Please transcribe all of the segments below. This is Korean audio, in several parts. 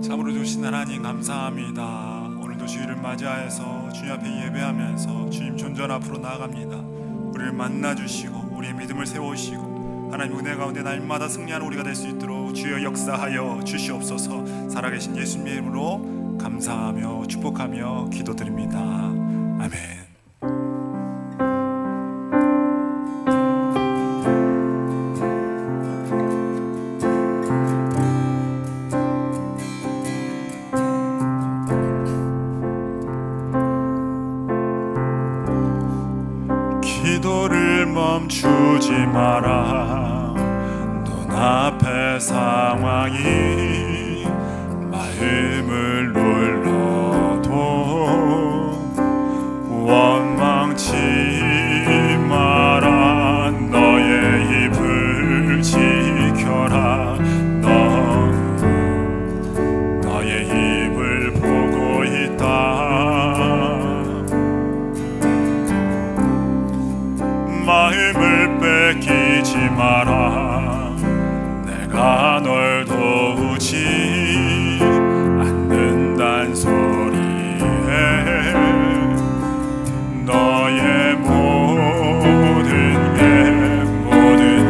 참으로 주신 하나님 감사합니다. 오늘도 주일을 맞이하여서 주님 앞에 예배하면서 주님 존전 앞으로 나아갑니다. 우리를 만나주시고 우리의 믿음을 세우시고 하나님 은혜 가운데 날마다 승리하는 우리가 될 수 있도록 주여 역사하여 주시옵소서. 살아계신 예수님의 이름으로 감사하며 축복하며 기도드립니다. 아멘. 기도를 멈추지 마라. 눈앞의 상황이 마음을 눌러도 원망치 마라. 너의 입을 지켜라. 너의 입을 보고 있다. 마음을 뺏기지 마라. 내가 널 도우지 않는단 소리에 너의 모든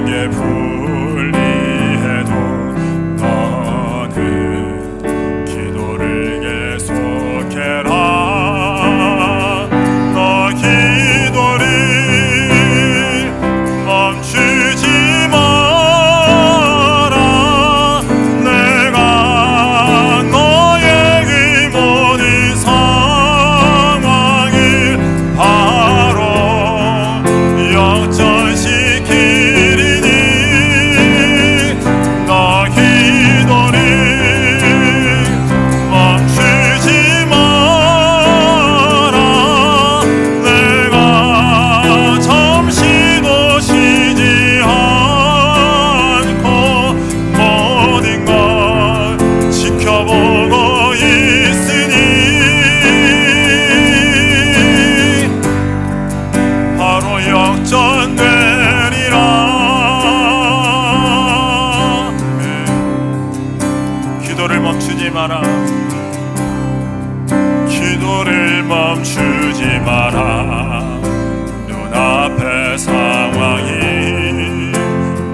게 불리해도 너는 기도를 계속해라. 너 기도를 멈추지 마라. 내가 너의 이 모든 상황을 바로 역전시키리니 너 기도를 멈추지 마라. 내가 잠시도 쉬지 않고 모든 걸 지켜보고 있으니 바로 역전되리라. 기도를 멈추지 마라. 기도를 멈추지 마라. 눈앞의 상황이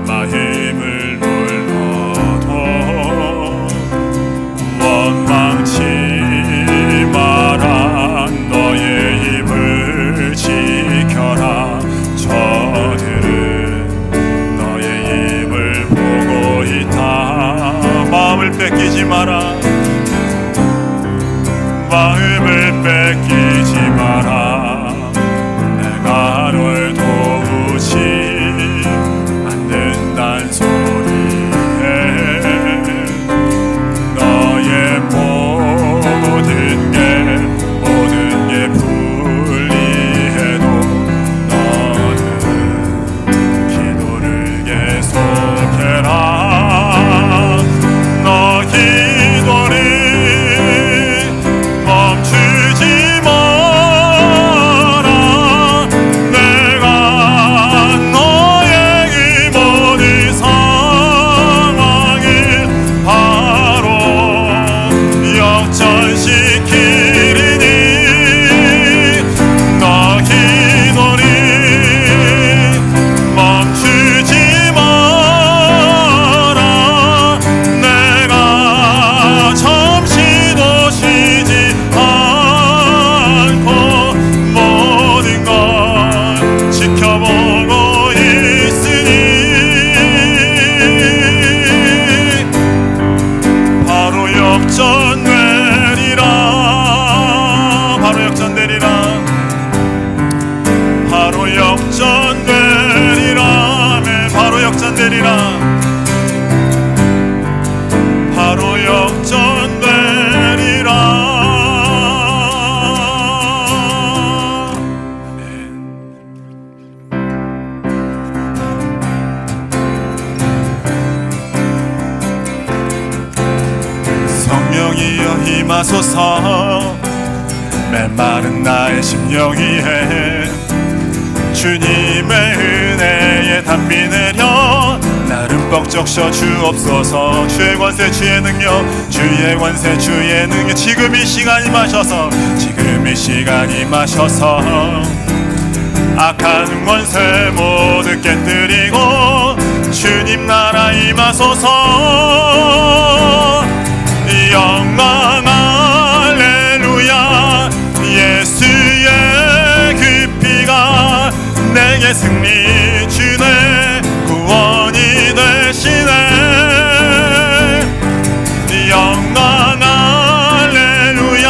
마음을 눌러도 원망치 마라. 너의 입을 지켜라. 저들은 너의 입을 보고 있다. 마음을 뺏기지 마라. 마음을 뺏기지 마라. 내가 널 도우지 않는단 소리에 너의 모든 게 불리해도 너는 기도를 계속해라. 너 기도를 멈추지 마라. 내가 너의 이 모든 상황을 바로 역전시키리니 너 기도를 멈추지 마라. 내가 잠시도 쉬지 않고 모든 걸 지켜보고 있으니 바로 역전되리라. 바로 역전되리라. 바로 역전되리라. 아멘. 바로 역전되리라. 바로 역전되리라. 아멘. 성령이여 임하소서. 메마른 나의 심령 위에 주님의 은혜에 담비 내려 나 나를 뻑적셔 주옵소서. 주의 권세 주의 능력, 주의 권세 주의 능력, 지금 이 시간 임하셔서, 지금 이 시간 임하셔서 악한 권세 모두 깨뜨리고 주님 나라 임하소서. 영광 할렐루야. 예수의 그 피가 내게 승리 주네, 구원이 되시네. 영광 할렐루야.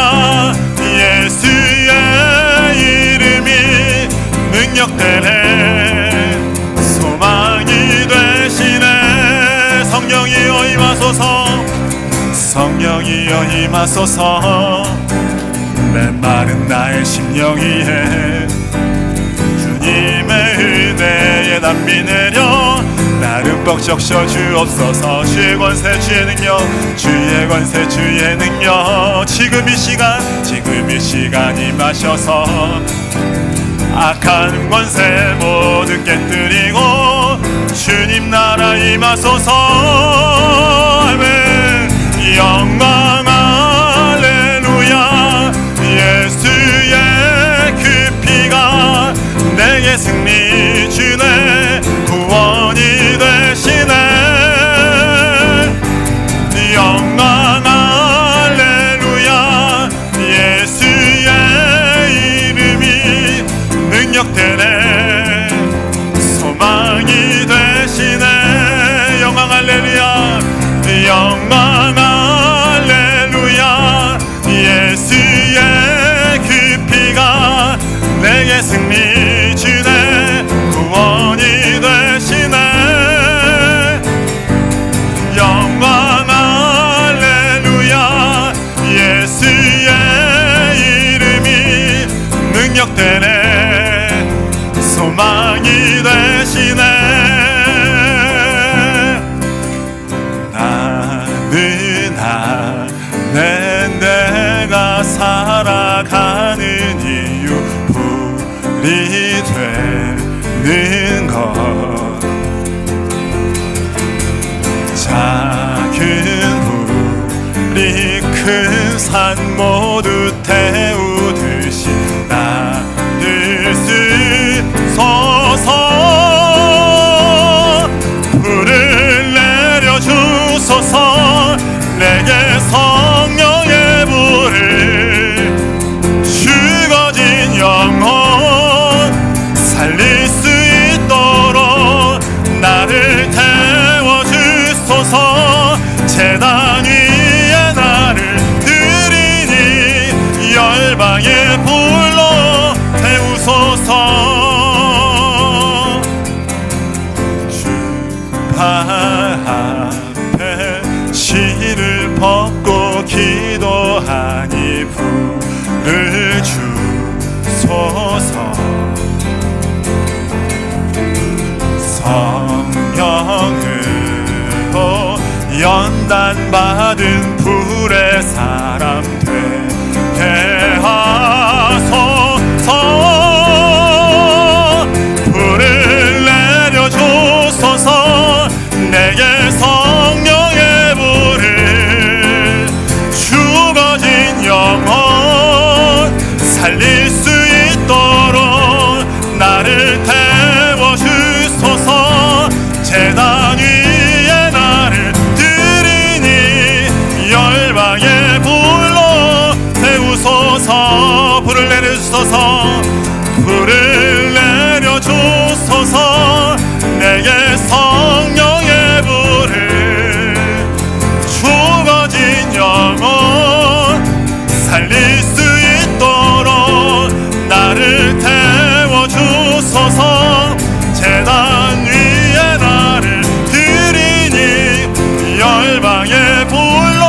예수의 이름이 능력되네, 소망이 되시네. 성령이여 임하소서, 성령이여 임하소서. 메마른 나의 심령 위에 주님의 은혜에 담비 내려 나를 뻑적셔 주옵소서. 주의 권세 주의 능력, 주의 권세 주의 능력, 지금 이 시간 임하셔서 악한 권세 모두 깨뜨리고 주님 나라 임하소서. 아멘. 영광 할렐루야. 예수의 그 피가 내게 승리 주네, 구원이 되시네. 영광 할렐루야. 예수의 이름이 능력되네, 소망이 되시네. 영광 할렐루야. 영광 할렐루야. 예수의 그 피가 내게 승리 주네, 구원이 되시네. 영광 할렐루야. 예수의 이름이 능력되네, 소망이 되시네. 내가 살아가는 이유, 불이 되는 것, 작은 불이 큰 산 모두 태우듯이 나를 쓰소서. 불을 내려주소서. 내게 성령의 불을, 죽어진 영혼 살릴 수 있도록 나를 태워주소서. 제단 위에 나를 드리니 열방의 불로 태우소서. 주 발 앞에 실을 벗고 기도하니 불을 주소서. 성령으로 연단받은 불의 사람 되게 하소서. 불을 내려주소서. 내게 성령의 불을, 죽어진 영혼 살릴 수 있도록 나를 태워주소서. 제단 위에 나를 드리니 열방의 불로 태우소서. 불을 내려주소서. 불을 내려주소서. 내게 성령의 불을, 죽어진 영혼 살릴 수 있도록 나를 태워주소서. 제단 위에 나를 드리니 열방의 불로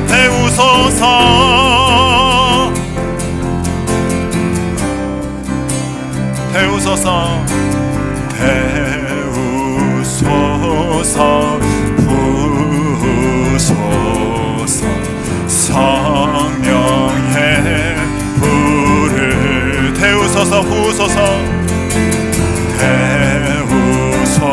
태우소서. 태우소서. 태우소서. 부소서. 성령의 불을 태우소서. 부소서. 태우소서.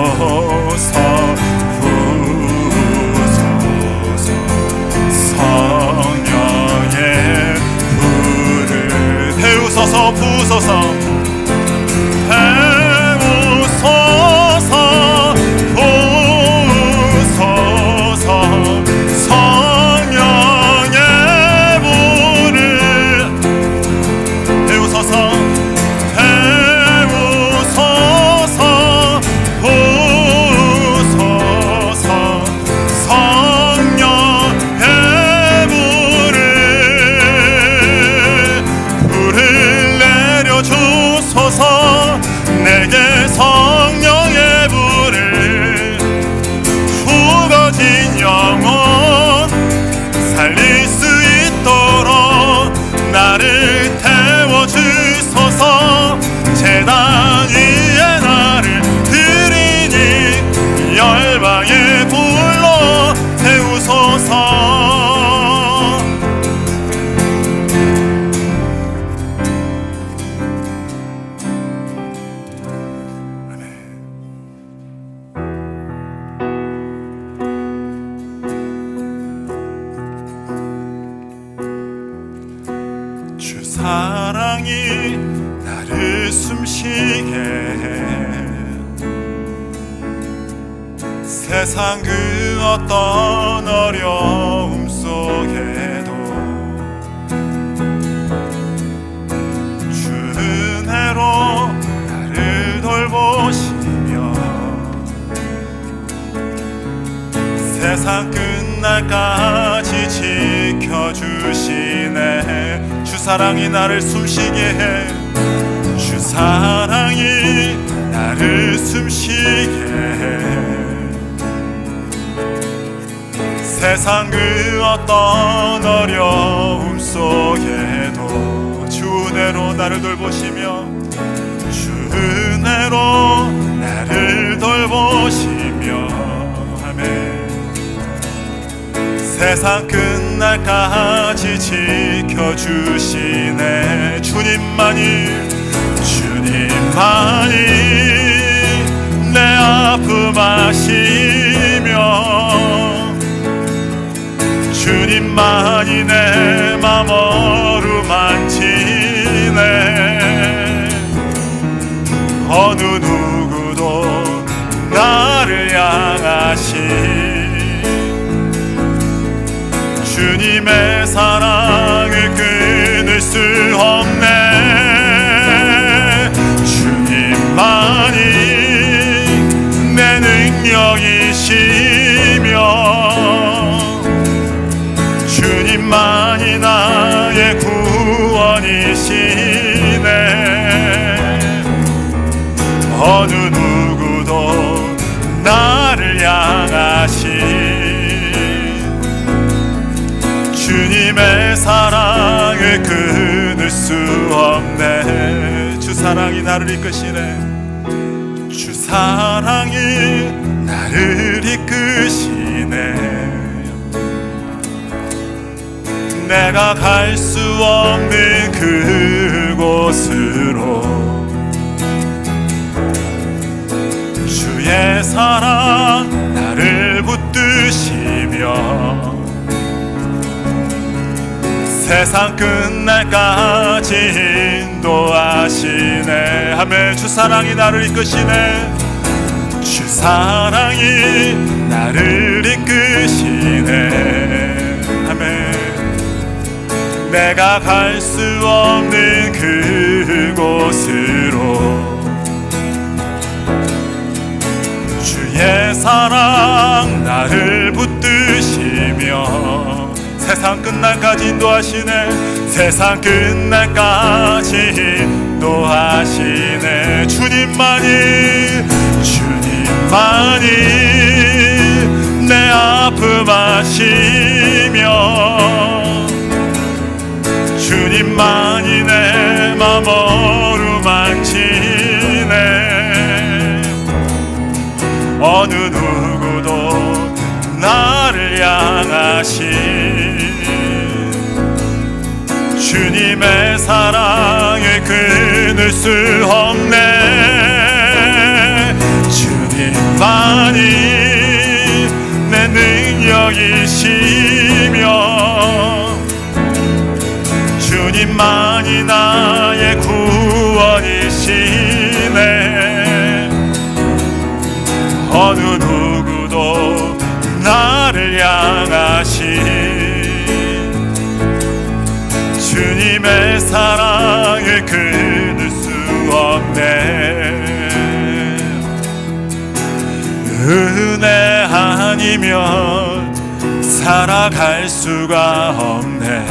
달릴 수 있도록 나를 태워주소서. 제단 위에 나를 드리니 열방의 불로 태우소서. 주 사랑이 나를 숨쉬게 해. 세상 그 어떤 어려움 속에도 주 은혜로 나를 돌보시며 세상 끝날까지 지켜주시네. 주 사랑이 나를 숨쉬게 해. 주 사랑이 나를 숨쉬게 해. 세상 그 어떤 어려움 속에도 주 은혜로 나를 돌보시며 주 은혜로 나를 돌보시며 아멘. 세상 끝날까지 지켜주시네. 주님만이 내 아픔 아시며 주님만이 내 맘 어루만지네. 어느 누구도 나를 향하시 주님의 사랑을 끊을 수 없네. 주님만이 내 능력이시며 주님만이 나의 구원이시네. 어느 누구도 나를 향하시 주님의 사랑을 끊을 수 없네. 주 사랑이 나를 이끄시네. 주 사랑이 나를 이끄시네. 내가 갈 수 없는 그곳으로 주의 사랑 나를 붙드시며 세상 끝날까지 인도하시네. 아멘. 주 사랑이 나를 이끄시네. 주 사랑이 나를 이끄시네. 아멘. 내가 갈 수 없는 그곳으로 주의 사랑 나를 붙드시며 세상 끝날까지 인도하시네. 세상 끝날까지 인도하시네. 주님만이 내 아픔 아시며 주님만이 내 맘 어루만지네. 어느 누구도 나를 향하시 주님의 사랑을 끊을 수 없네. 주님만이 내 능력이시며 주님만이 나의 구원이시네. 어느 누구도 나를 향하시 주님의 사랑을 끊을 수 없네. 은혜 아니면 살아갈 수가 없네.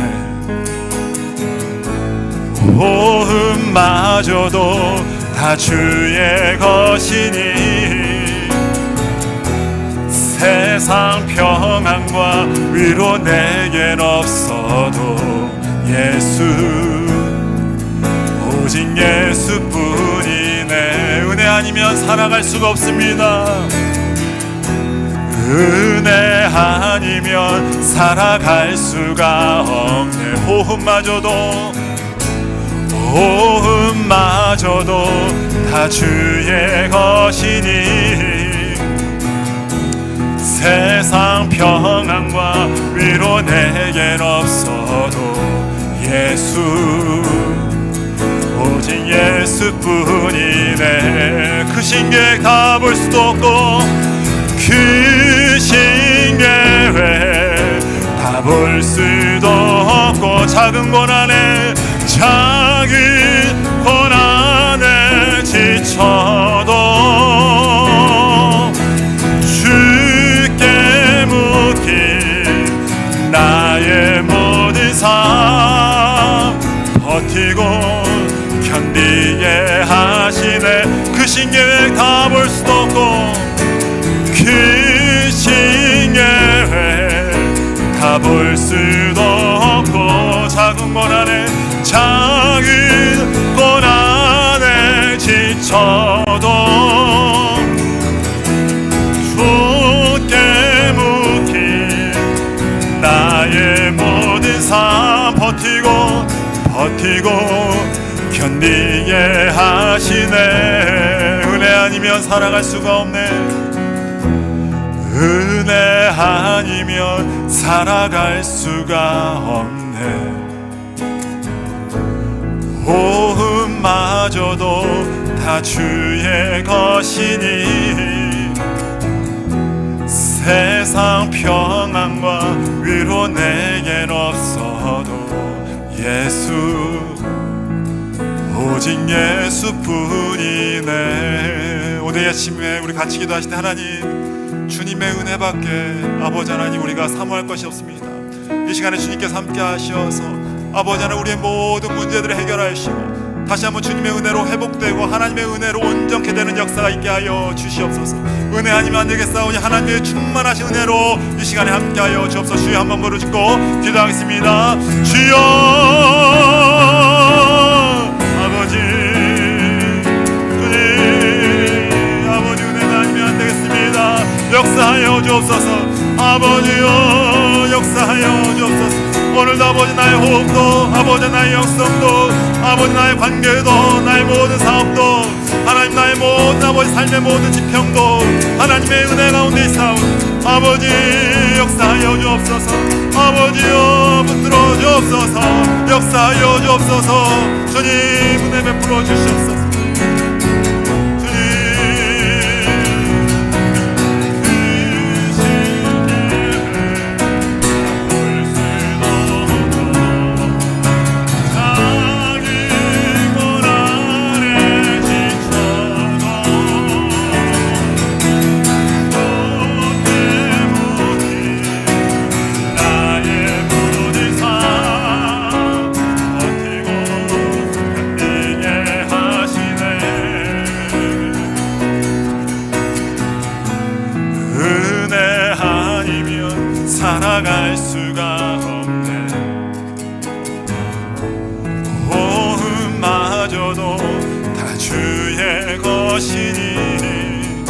호흡마저도 다 주의 것이니 세상 평안과 위로 내겐 없어도 예수, 오직 예수뿐이네. 은혜 아니면 살아갈 수가 없습니다. 은혜 아니면 살아갈 수가 없네. 호흡마저도 다 주의 것이니 세상 평안과 위로 내겐 없어도 예수, 오직 예수뿐이네. 그 신계획 다 볼 수도 없고 그 신계획 다 볼 수도 없고 작은 고난에 지쳐도 주께 묻긴 나의 모든 삶 버티고 견디게 하시네. 그 신계획 다 볼 수도 없고 그 신계획 다 볼 수도 없고 작은 고난에 지쳐도 주께 묻긴 나의 모든 삶 버티고 견디게 하시네. 은혜 아니면 살아갈 수가 없네. 은혜 아니면 살아갈 수가 없네. 호흡마저도 다 주의 것이니 세상 평안과 위로 내겐 없어도 예수, 오직 예수뿐이네. 오늘 아침에 우리 같이 기도하실 때 하나님, 주님의 은혜밖에 아버지 하나님 우리가 사모할 것이 없습니다. 이 시간에 주님께서 함께 하셔서 아버지 하나님 우리의 모든 문제들을 해결하시고 다시 한번 주님의 은혜로 회복되고 하나님의 은혜로 온전케 되는 역사가 있게 하여 주시옵소서. 은혜 아니면 안 되겠사오니 하나님의 충만하신 은혜로 이 시간에 함께 하여 주옵소서. 주여 한번 부르짖고 기도하겠습니다. 주여 아버지, 주님 아버지 은혜가 아니면 안 되겠습니다. 역사하여 주옵소서. 아버지여 역사하여 주옵소서. 오늘도 아버지 나의 호흡도 아버지 나의 영성도 아버지 나의 관계도 나의 모든 사업도 하나님 나의 모든 아버지 삶의 모든 지평도 하나님의 은혜 가운데 있사오니 아버지 역사하여 주옵소서. 아버지여 붙들어 주옵소서. 역사하여 주옵소서. 주님 은혜 베풀어 주시옵소서. 살아갈 수가 없네. 호흡마저도 다 주의 것이니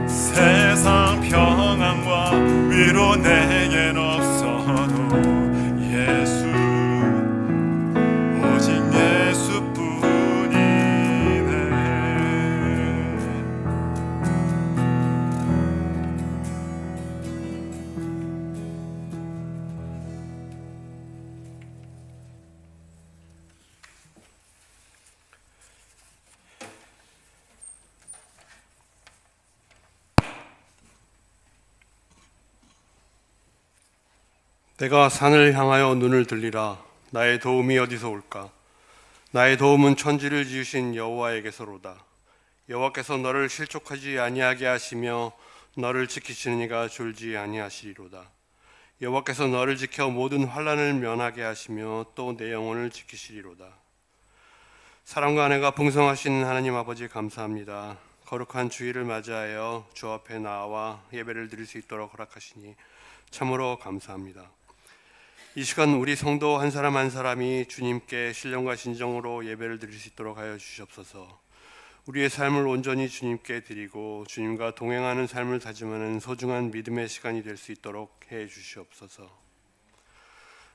세상 평안과 위로 내겐 없어도 예수, 오직 예수뿐이네. 내가 산을 향하여 눈을 들리라. 나의 도움이 어디서 올까? 나의 도움은 천지를 지으신 여호와에게서로다. 여호와께서 너를 실족하지 아니하게 하시며 너를 지키시는 이가 졸지 아니하시리로다. 여호와께서 너를 지켜 모든 환난을 면하게 하시며 또 내 영혼을 지키시리로다. 사랑과 은혜가 풍성하신 하나님 아버지 감사합니다. 거룩한 주일을 맞이하여 주 앞에 나와 예배를 드릴 수 있도록 허락하시니 참으로 감사합니다. 이 시간 우리 성도 한 사람 한 사람이 주님께 신령과 진정으로 예배를 드릴 수 있도록 하여 주시옵소서. 우리의 삶을 온전히 주님께 드리고 주님과 동행하는 삶을 다짐하는 소중한 믿음의 시간이 될 수 있도록 해 주시옵소서.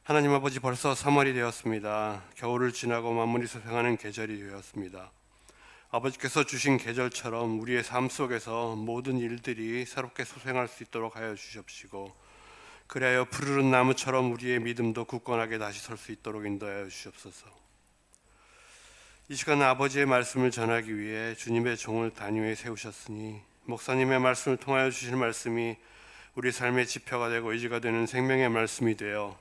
하나님 아버지, 벌써 3월이 되었습니다. 겨울을 지나고 만물이 소생하는 계절이 되었습니다. 아버지께서 주신 계절처럼 우리의 삶 속에서 모든 일들이 새롭게 소생할 수 있도록 하여 주시옵시고, 그래야 푸르른 나무처럼 우리의 믿음도 굳건하게 다시 설 수 있도록 인도하여 주시옵소서. 이 시간 아버지의 말씀을 전하기 위해 주님의 종을 단위에 세우셨으니 목사님의 말씀을 통하여 주실 말씀이 우리 삶의 지표가 되고 의지가 되는 생명의 말씀이 되어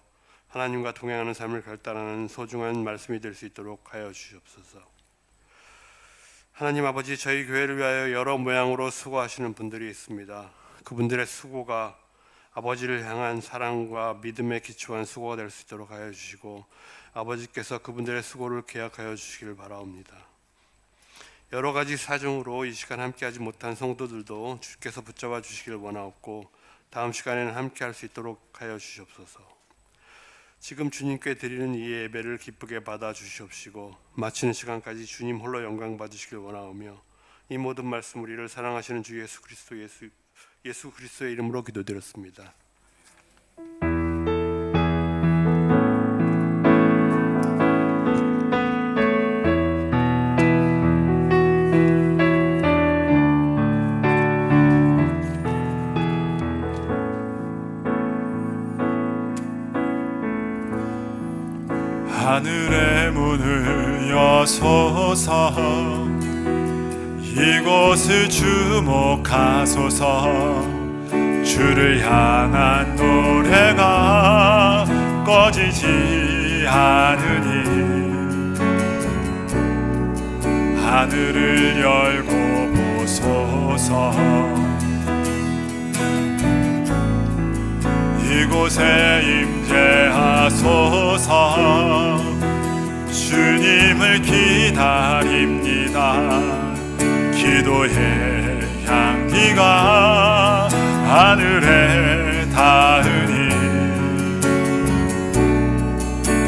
하나님과 동행하는 삶을 결단하는 소중한 말씀이 될 수 있도록 하여 주시옵소서. 하나님 아버지, 저희 교회를 위하여 여러 모양으로 수고하시는 분들이 있습니다. 그분들의 수고가 아버지를 향한 사랑과 믿음에 기초한 수고가 될 수 있도록 하여 주시고, 아버지께서 그분들의 수고를 계약하여 주시기를 바라옵니다. 여러 가지 사정으로 이 시간 함께하지 못한 성도들도 주께서 붙잡아 주시기를 원하옵고, 다음 시간에는 함께할 수 있도록 하여 주시옵소서. 지금 주님께 드리는 이 예배를 기쁘게 받아 주시옵시고, 마치는 시간까지 주님 홀로 영광 받으시길 원하오며, 이 모든 말씀 우리를 사랑하시는 주 예수 그리스도의 이름으로 기도드렸습니다. 하늘의 문을 여소서, 이곳을 주목하소서. 주를 향한 노래가 꺼지지 않으니 하늘을 열고 보소서. 이곳에 임재하소서. 주님을 기다립니다. 기도의 향기가 하늘에 닿으니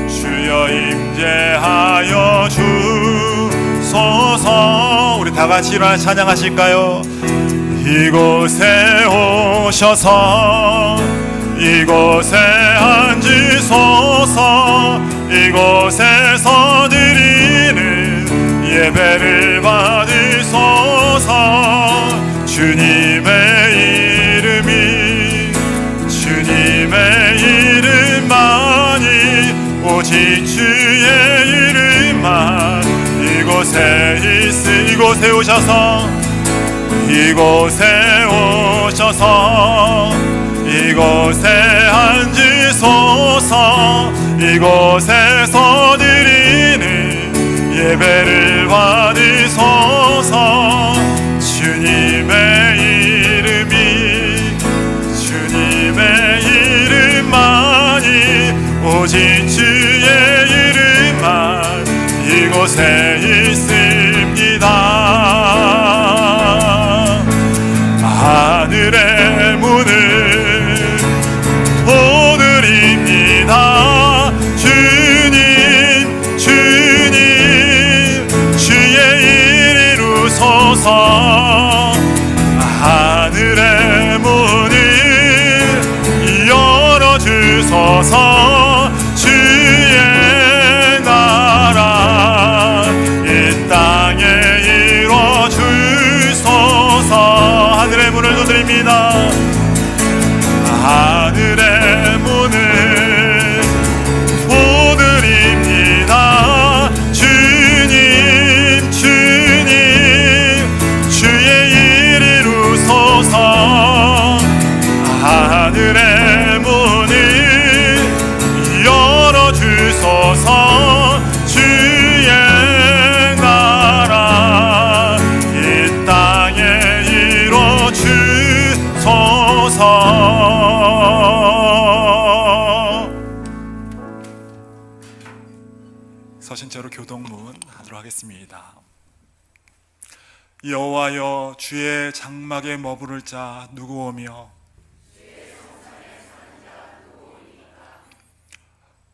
주여 임재하여 주소서. 우리 다 같이 일어나 찬양하실까요? 이곳에 오셔서 이곳에 앉으소서. 이곳에서 드리는 예배를 받으소서. 주님의 이름만이, 오직 주의 이름만 이곳에 오셔서 이곳에 앉으소서. 이곳에서 드리는 예배를 받으소서. 주님의 이름만이, 오직 주의 이름만 이곳에 있습니다. 하늘의 문을 오늘입니다. 주님 주의 일 이루소서. 하늘의 문을 열어주소서. 주의 나라 이 땅에 이루어주소서. 하늘의 문을 두드립니다. 하늘의 문을 오늘입니다. 주님 주의 일 이루소서. 하늘의 문을 열어주소서. 주의 나라 이 땅에 이루어주소서. 서신자로 교동문 하도록 하겠습니다. 여호와여, 주의 장막에 머무를 자 누구오며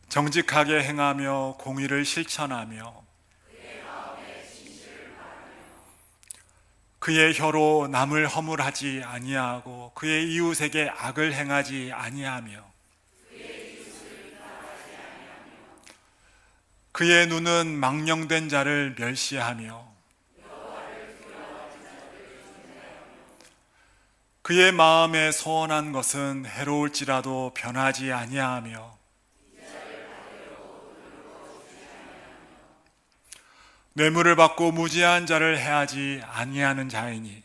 정직하게 행하며 공의를 실천하며 그의 혀로 남을 허물하지 아니하고 그의 이웃에게 악을 행하지 아니하며 그의 눈은 망령된 자를 멸시하며 그의 마음에 소원한 것은 해로울지라도 변하지 아니하며 뇌물을 받고 무지한 자를 해하지 아니하는 자이니.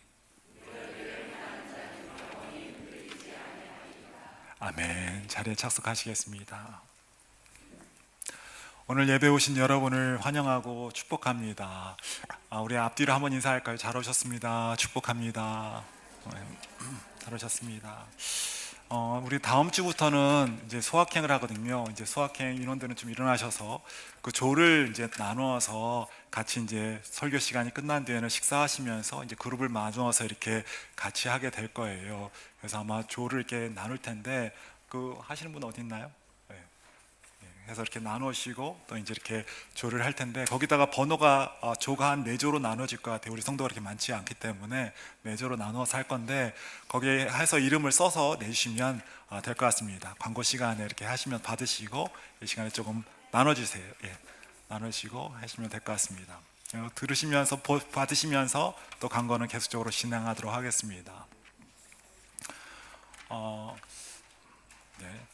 아멘. 자리에 착석하시겠습니다. 오늘 예배 오신 여러분을 환영하고 축복합니다. 우리 앞뒤로 한번 인사할까요? 잘 오셨습니다. 축복합니다. 잘 오셨습니다. 우리 다음 주부터는 이제 소확행을 하거든요. 이제 소확행 인원들은 좀 일어나셔서 그 조를 이제 나누어서 같이 이제 설교 시간이 끝난 뒤에는 식사하시면서 이제 그룹을 나누어서 이렇게 같이 하게 될 거예요. 그래서 아마 조를 이렇게 나눌 텐데 그 하시는 분 어디 있나요? 네. 그래서 이렇게 나누시고 또 이제 이렇게 조를 할 텐데 거기다가 번호가 조가 한 4조로 나눠질 것 같아요. 우리 성도가 그렇게 많지 않기 때문에 4조로 나누어서 할 건데 거기에 해서 이름을 써서 내주시면 될 것 같습니다. 광고 시간에 이렇게 하시면 받으시고 이 시간에 조금 나눠주세요. 예, 나누시고 하시면 될 것 같습니다. 들으시면서 받으시면서 또 광고는 계속적으로 진행하도록 하겠습니다. 네.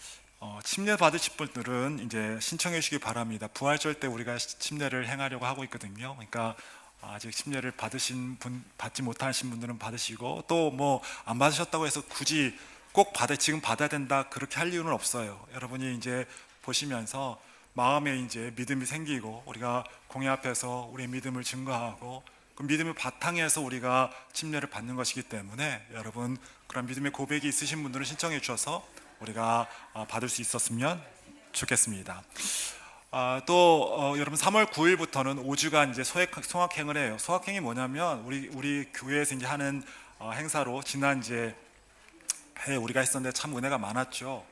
침례 받으실 분들은 이제 신청해 주시기 바랍니다. 부활절 때 우리가 침례를 행하려고 하고 있거든요. 그러니까 아직 침례를 받지 못하신 분들은 받으시고 또 뭐 안 받으셨다고 해서 굳이 꼭 지금 받아야 된다 그렇게 할 이유는 없어요. 여러분이 이제 보시면서 마음에 이제 믿음이 생기고 우리가 공회 앞에서 우리의 믿음을 증거하고 그 믿음의 바탕에서 우리가 침례를 받는 것이기 때문에 여러분 그런 믿음의 고백이 있으신 분들은 신청해 주셔서 우리가 받을 수 있었으면 좋겠습니다. 또 여러분 3월 9일부터는 5주간 이제 소확행을 해요. 소확행이 뭐냐면 우리 교회에서 이제 하는 행사로 지난 이제 해 우리가 했었는데 참 은혜가 많았죠.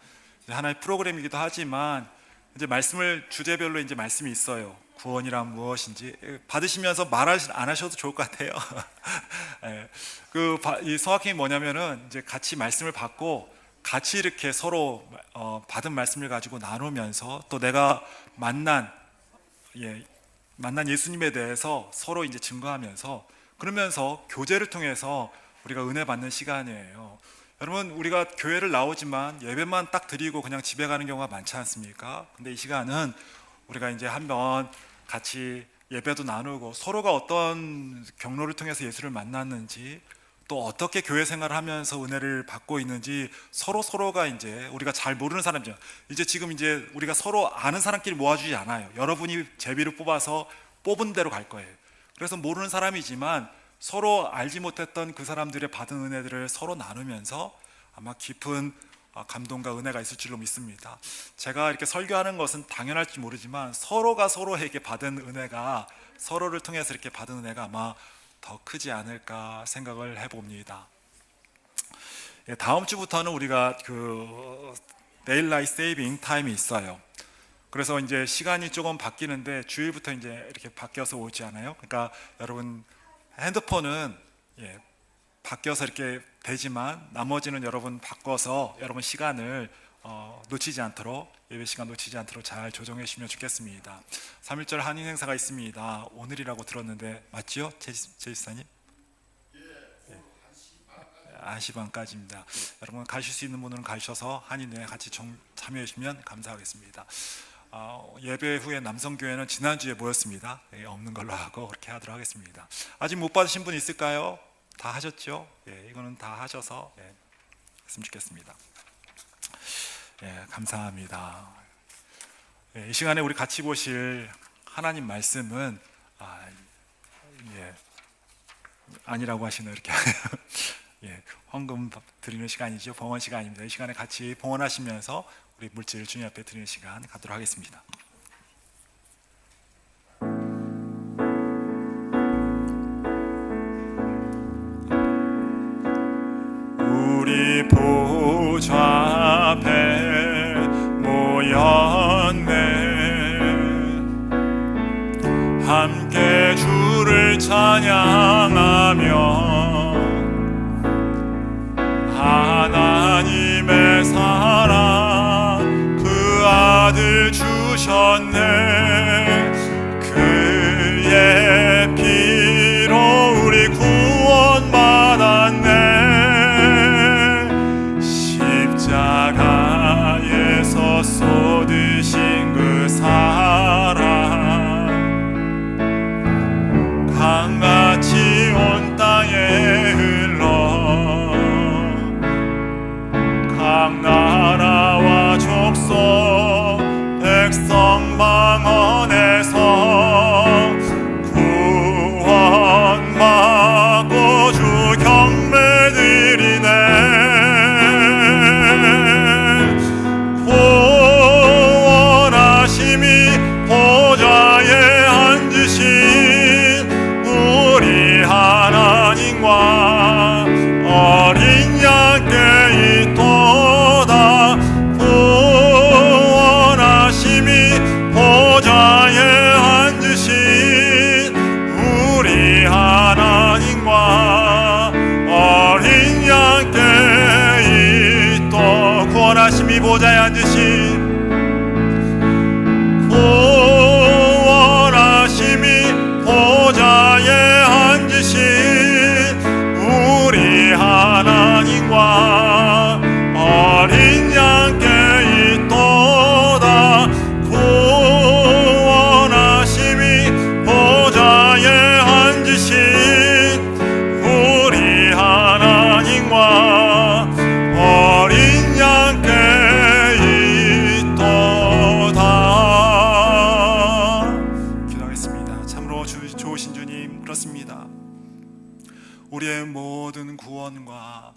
하나의 프로그램이기도 하지만 이제 말씀을 주제별로 이제 말씀이 있어요. 구원이란 무엇인지 받으시면서 안 하셔도 좋을 것 같아요. 이 소확행이 뭐냐면은 이제 같이 말씀을 받고 같이 이렇게 서로 받은 말씀을 가지고 나누면서 또 내가 만난 예수님에 대해서 서로 이제 증거하면서 그러면서 교제를 통해서 우리가 은혜 받는 시간이에요. 여러분 우리가 교회를 나오지만 예배만 딱 드리고 그냥 집에 가는 경우가 많지 않습니까? 근데 이 시간은 우리가 이제 한번 같이 예배도 나누고 서로가 어떤 경로를 통해서 예수를 만났는지 또 어떻게 교회 생활을 하면서 은혜를 받고 있는지 서로가 이제 우리가 잘 모르는 사람이죠. 이제 지금 이제 우리가 서로 아는 사람끼리 모아주지 않아요. 여러분이 제비를 뽑아서 뽑은 대로 갈 거예요. 그래서 모르는 사람이지만 서로 알지 못했던 그 사람들의 받은 은혜들을 서로 나누면서 아마 깊은 감동과 은혜가 있을 줄로 믿습니다. 제가 이렇게 설교하는 것은 당연할지 모르지만 서로가 서로에게 받은 은혜가 서로를 통해서 이렇게 받은 은혜가 아마 더 크지 않을까 생각을 해봅니다. 다음 주부터는 우리가 그 데일라이트 세이빙 타임이 있어요. 그래서 이제 시간이 조금 바뀌는데 주일부터 이제 이렇게 바뀌어서 오지 않아요. 그러니까 여러분 핸드폰은 바뀌어서 이렇게 되지만 나머지는 여러분 바꿔서 여러분 시간을 놓치지 않도록 예배 시간 놓치지 않도록 잘 조정해 주시면 좋겠습니다. 3.1절 한인 행사가 있습니다. 오늘이라고 들었는데 맞지요? 제이사님? 1시 반까지입니다. 여러분 가실 수 있는 분들은 가셔서 한인회 같이 참여해 주시면 감사하겠습니다. 예배 후에 남성교회는 지난주에 모였습니다. 없는 걸로 하고 그렇게 하도록 하겠습니다. 아직 못 받으신 분 있을까요? 다 하셨죠? 이거는 다 하셔서 했으면 좋겠습니다. 감사합니다. 이 시간에 우리 같이 보실 하나님 말씀은 아니라고 하시네요. 이렇게 헌금 드리는 시간이죠. 봉헌 시간입니다. 이 시간에 같이 봉헌하시면서 우리 물질 주님 앞에 드리는 시간 갖도록 하겠습니다. 찬양하며 하나님의 사랑 그 아들 주셨네. 그의 피로 우리 구원받았네. 십자가에서 쏟으신 그 사랑 강같이 온 땅에 흘러 각 나라와 족속 백성 방언에서 구원받고 주 경배드리네. 구원하심이 보좌에 앉으신 우리 하나님과 어린 양께 있도다. 구원하심이 보좌에 앉으신 우리 하나님과 어린 양께 있도. 구원하심이 보좌에 앉으신 구원하심이 보좌에 앉으신 우리 하나님과 어린 양께 있도다. 구원하심이 보좌에 앉으신 우리 하나님과 어린 양께 있도다. 기도하겠습니다. 참으로 좋으신 주님, 그렇습니다. 우리의 모든 구원과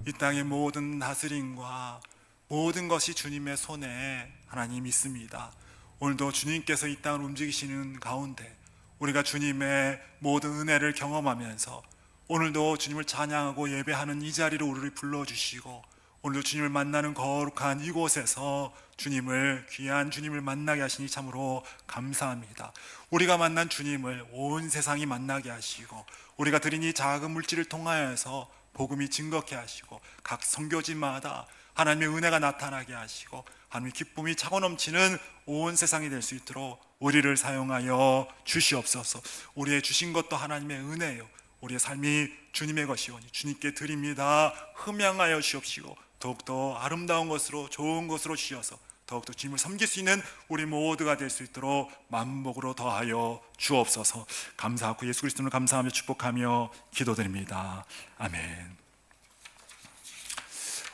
이 땅의 모든 다스림과 모든 것이 주님의 손에 하나님 있습니다. 오늘도 주님께서 이 땅을 움직이시는 가운데 우리가 주님의 모든 은혜를 경험하면서 오늘도 주님을 찬양하고 예배하는 이 자리로 우리를 불러주시고 오늘도 주님을 만나는 거룩한 이곳에서 주님을, 귀한 주님을 만나게 하시니 참으로 감사합니다. 우리가 만난 주님을 온 세상이 만나게 하시고 우리가 드린 이 작은 물질을 통하여서 복음이 증거케 하시고 각 선교지마다 하나님의 은혜가 나타나게 하시고 하나님의 기쁨이 차고 넘치는 온 세상이 될 수 있도록 우리를 사용하여 주시옵소서. 우리의 주신 것도 하나님의 은혜요 우리의 삶이 주님의 것이오니 주님께 드립니다. 흠양하여 주옵시고 더욱더 아름다운 것으로 좋은 것으로 주셔서 더욱더 주님을 섬길 수 있는 우리 모두가 될 수 있도록 만복으로 더하여 주옵소서. 감사하고 예수 그리스도를 감사하며 축복하며 기도드립니다. 아멘.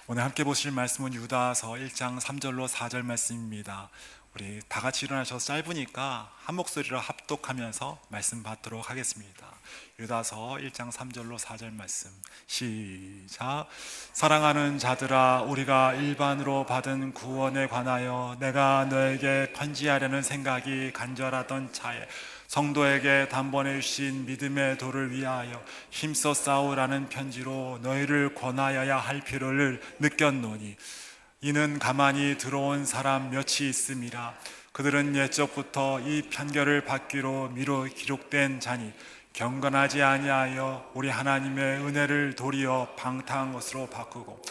오늘 함께 보실 말씀은 유다서 1장 3절로 4절 말씀입니다. 우리 다 같이 일어나셔서 짧으니까 한 목소리로 합독하면서 말씀 받도록 하겠습니다. 유다서 1장 3절로 4절 말씀 시작. 사랑하는 자들아, 우리가 일반으로 받은 구원에 관하여 내가 너에게 편지하려는 생각이 간절하던 차에 성도에게 단번에 주신 믿음의 도를 위하여 힘써 싸우라는 편지로 너희를 권하여야 할 필요를 느꼈노니 이는 가만히 들어온 사람 몇이 있음이라. 그들은 옛적부터 이 판결을 받기로 미뤄 기록된 자니 경건하지 아니하여 우리 하나님의 은혜를 도리어 방탕한 것으로 바꾸고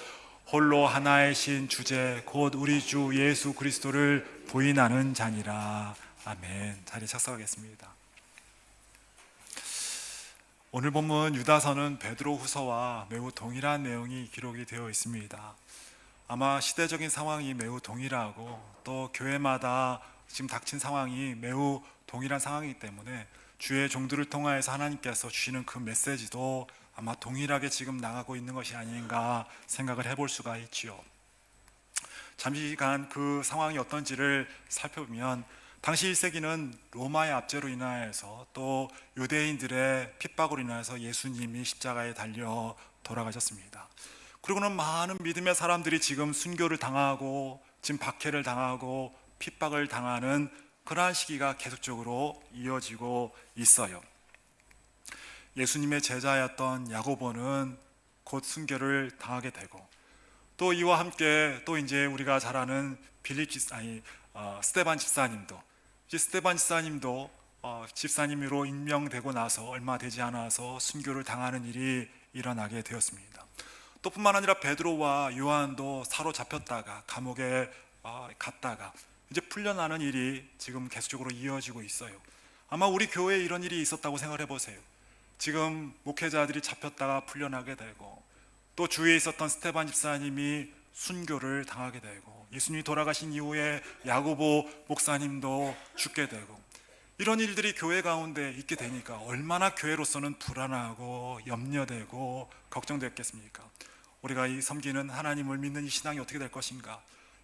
홀로 하나의 신 주제 곧 우리 주 예수 그리스도를 부인하는 자니라. 아멘. 자리에 착석하겠습니다. 오늘 본문 유다서는 베드로후서와 매우 동일한 내용이 기록이 되어 있습니다. 아마 시대적인 상황이 매우 동일하고 또 교회마다 지금 닥친 상황이 매우 동일한 상황이기 때문에 주의 종들을 통하여서 하나님께서 주시는 그 메시지도 아마 동일하게 지금 나가고 있는 것이 아닌가 생각을 해볼 수가 있지요. 잠시간 그 상황이 어떤지를 살펴보면 당시 1세기는 로마의 압제로 인하여서 또 유대인들의 핍박으로 인하여서 예수님이 십자가에 달려 돌아가셨습니다. 그리고는 많은 믿음의 사람들이 지금 순교를 당하고 지금 박해를 당하고 핍박을 당하는 그러한 시기가 계속적으로 이어지고 있어요. 예수님의 제자였던 야고보는 곧 순교를 당하게 되고 또 이와 함께 또 이제 우리가 잘 아는 스데반 집사님도 집사님으로 임명되고 나서 얼마 되지 않아서 순교를 당하는 일이 일어나게 되었습니다. 또 뿐만 아니라 베드로와 요한도 사로잡혔다가 감옥에 갔다가 이제 풀려나는 일이 지금 계속적으로 이어지고 있어요. 아마 우리 교회에 이런 일이 있었다고 생각해 보세요. 지금 목회자들이 잡혔다가 풀려나게 되고, 또 주위에 있었던 스테반 집사님이 순교를 당하게 되고, 예수님이 돌아가신 이후에 야고보 목사님도 죽게 되고, 이런 일들이 교회 가운데 있게 되니까 얼마나 교회로서는 불안하고 염려되고 걱정됐겠습니까? 우리가 이 섬기는 하나님을 믿는 이 신앙이 어떻게 될 것인가?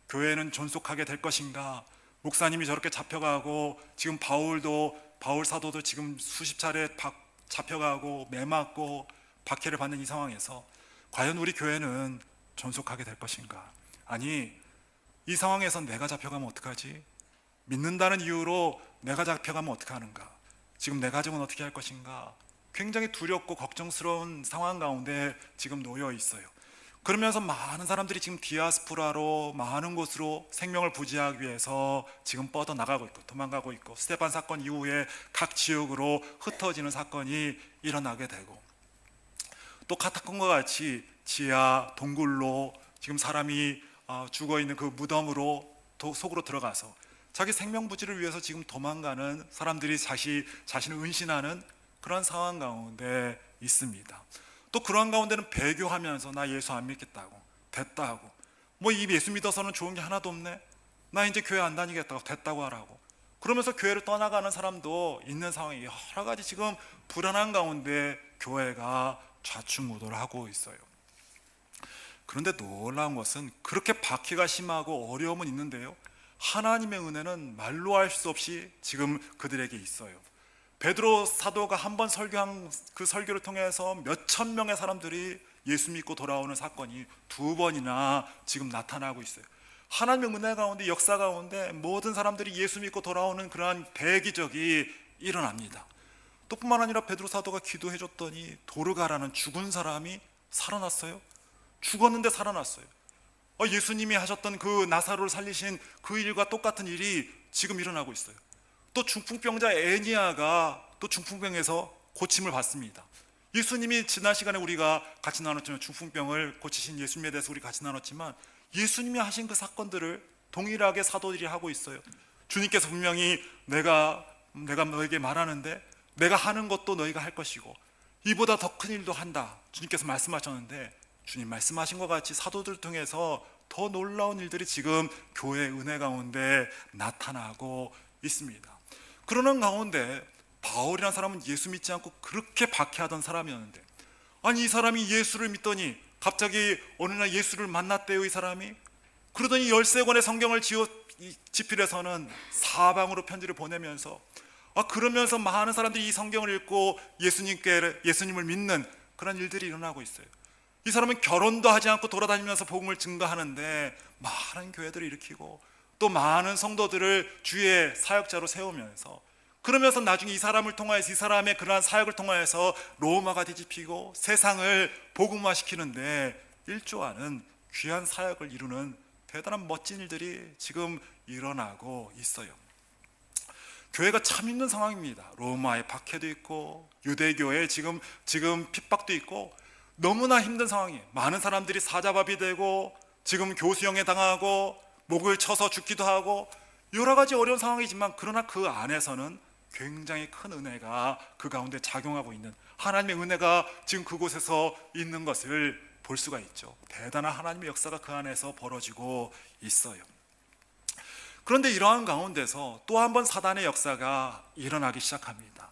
교회는 존속하게 될 것인가? 목사님이 저렇게 잡혀가고, 지금 바울 사도도 지금 수십 차례 잡혀가고 매맞고 박해를 받는 이 상황에서 과연 우리 교회는 존속하게 될 것인가? 아니, 이 상황에서 내가 잡혀가면 어떡하지? 믿는다는 이유로 내가 잡혀가면 어떡하는가? 지금 내 가정은 어떻게 할 것인가? 굉장히 두렵고 걱정스러운 상황 가운데 지금 놓여 있어요. 그러면서 많은 사람들이 지금 디아스포라로 많은 곳으로 생명을 부지하기 위해서 지금 뻗어나가고 있고 도망가고 있고, 스테반 사건 이후에 각 지역으로 흩어지는 사건이 일어나게 되고, 또 카타콤과 같이 지하 동굴로 지금 사람이 죽어있는 그 무덤으로 속으로 들어가서 자기 생명 부지를 위해서 지금 도망가는 사람들이 자신을 은신하는 그런 상황 가운데 있습니다. 또 그런 가운데는 배교하면서 나 예수 안 믿겠다고, 됐다고, 뭐 이 예수 믿어서는 좋은 게 하나도 없네, 나 이제 교회 안 다니겠다고, 됐다고 하라고, 그러면서 교회를 떠나가는 사람도 있는 상황이 여러 가지 지금 불안한 가운데 교회가 좌충우돌을 하고 있어요. 그런데 놀라운 것은 그렇게 박해가 심하고 어려움은 있는데요, 하나님의 은혜는 말로 할 수 없이 지금 그들에게 있어요. 베드로 사도가 한 번 설교한 그 설교를 통해서 몇천 명의 사람들이 예수 믿고 돌아오는 사건이 두 번이나 지금 나타나고 있어요. 하나님의 은혜 가운데, 역사 가운데 모든 사람들이 예수 믿고 돌아오는 그러한 대기적이 일어납니다. 또 뿐만 아니라 베드로 사도가 기도해 줬더니 도르가라는 죽은 사람이 살아났어요. 죽었는데 살아났어요. 예수님이 하셨던 그 나사로를 살리신 그 일과 똑같은 일이 지금 일어나고 있어요. 또 중풍병자 애니아가 또 중풍병에서 고침을 받습니다. 예수님이 지난 시간에 우리가 같이 나눴지만, 중풍병을 고치신 예수님에 대해서 우리 같이 나눴지만, 예수님이 하신 그 사건들을 동일하게 사도들이 하고 있어요. 주님께서 분명히 내가 너에게 말하는데 내가 하는 것도 너희가 할 것이고 이보다 더 큰 일도 한다, 주님께서 말씀하셨는데, 주님 말씀하신 것 같이 사도들 통해서 더 놀라운 일들이 지금 교회 은혜 가운데 나타나고 있습니다. 그러는 가운데 바울이라는 사람은 예수 믿지 않고 그렇게 박해하던 사람이었는데, 아니 이 사람이 예수를 믿더니 갑자기 어느 날 예수를 만났대요. 이 사람이 그러더니 13권의 성경을 집필해서는 사방으로 편지를 보내면서, 그러면서 많은 사람들이 이 성경을 읽고 예수님을 믿는 그런 일들이 일어나고 있어요. 이 사람은 결혼도 하지 않고 돌아다니면서 복음을 증거하는데 많은 교회들을 일으키고 또 많은 성도들을 주의 사역자로 세우면서, 그러면서 나중에 이 사람을 통하여서, 이 사람의 그러한 사역을 통하여서 로마가 뒤집히고 세상을 복음화시키는데 일조하는 귀한 사역을 이루는 대단한 멋진 일들이 지금 일어나고 있어요. 교회가 참 힘든 상황입니다. 로마의 박해도 있고 유대교의 지금 핍박도 있고 너무나 힘든 상황이에요. 많은 사람들이 사자밥이 되고 지금 교수형에 당하고 목을 쳐서 죽기도 하고 여러 가지 어려운 상황이지만, 그러나 그 안에서는 굉장히 큰 은혜가 그 가운데 작용하고 있는, 하나님의 은혜가 지금 그곳에서 있는 것을 볼 수가 있죠. 대단한 하나님의 역사가 그 안에서 벌어지고 있어요. 그런데 이러한 가운데서 또 한 번 사단의 역사가 일어나기 시작합니다.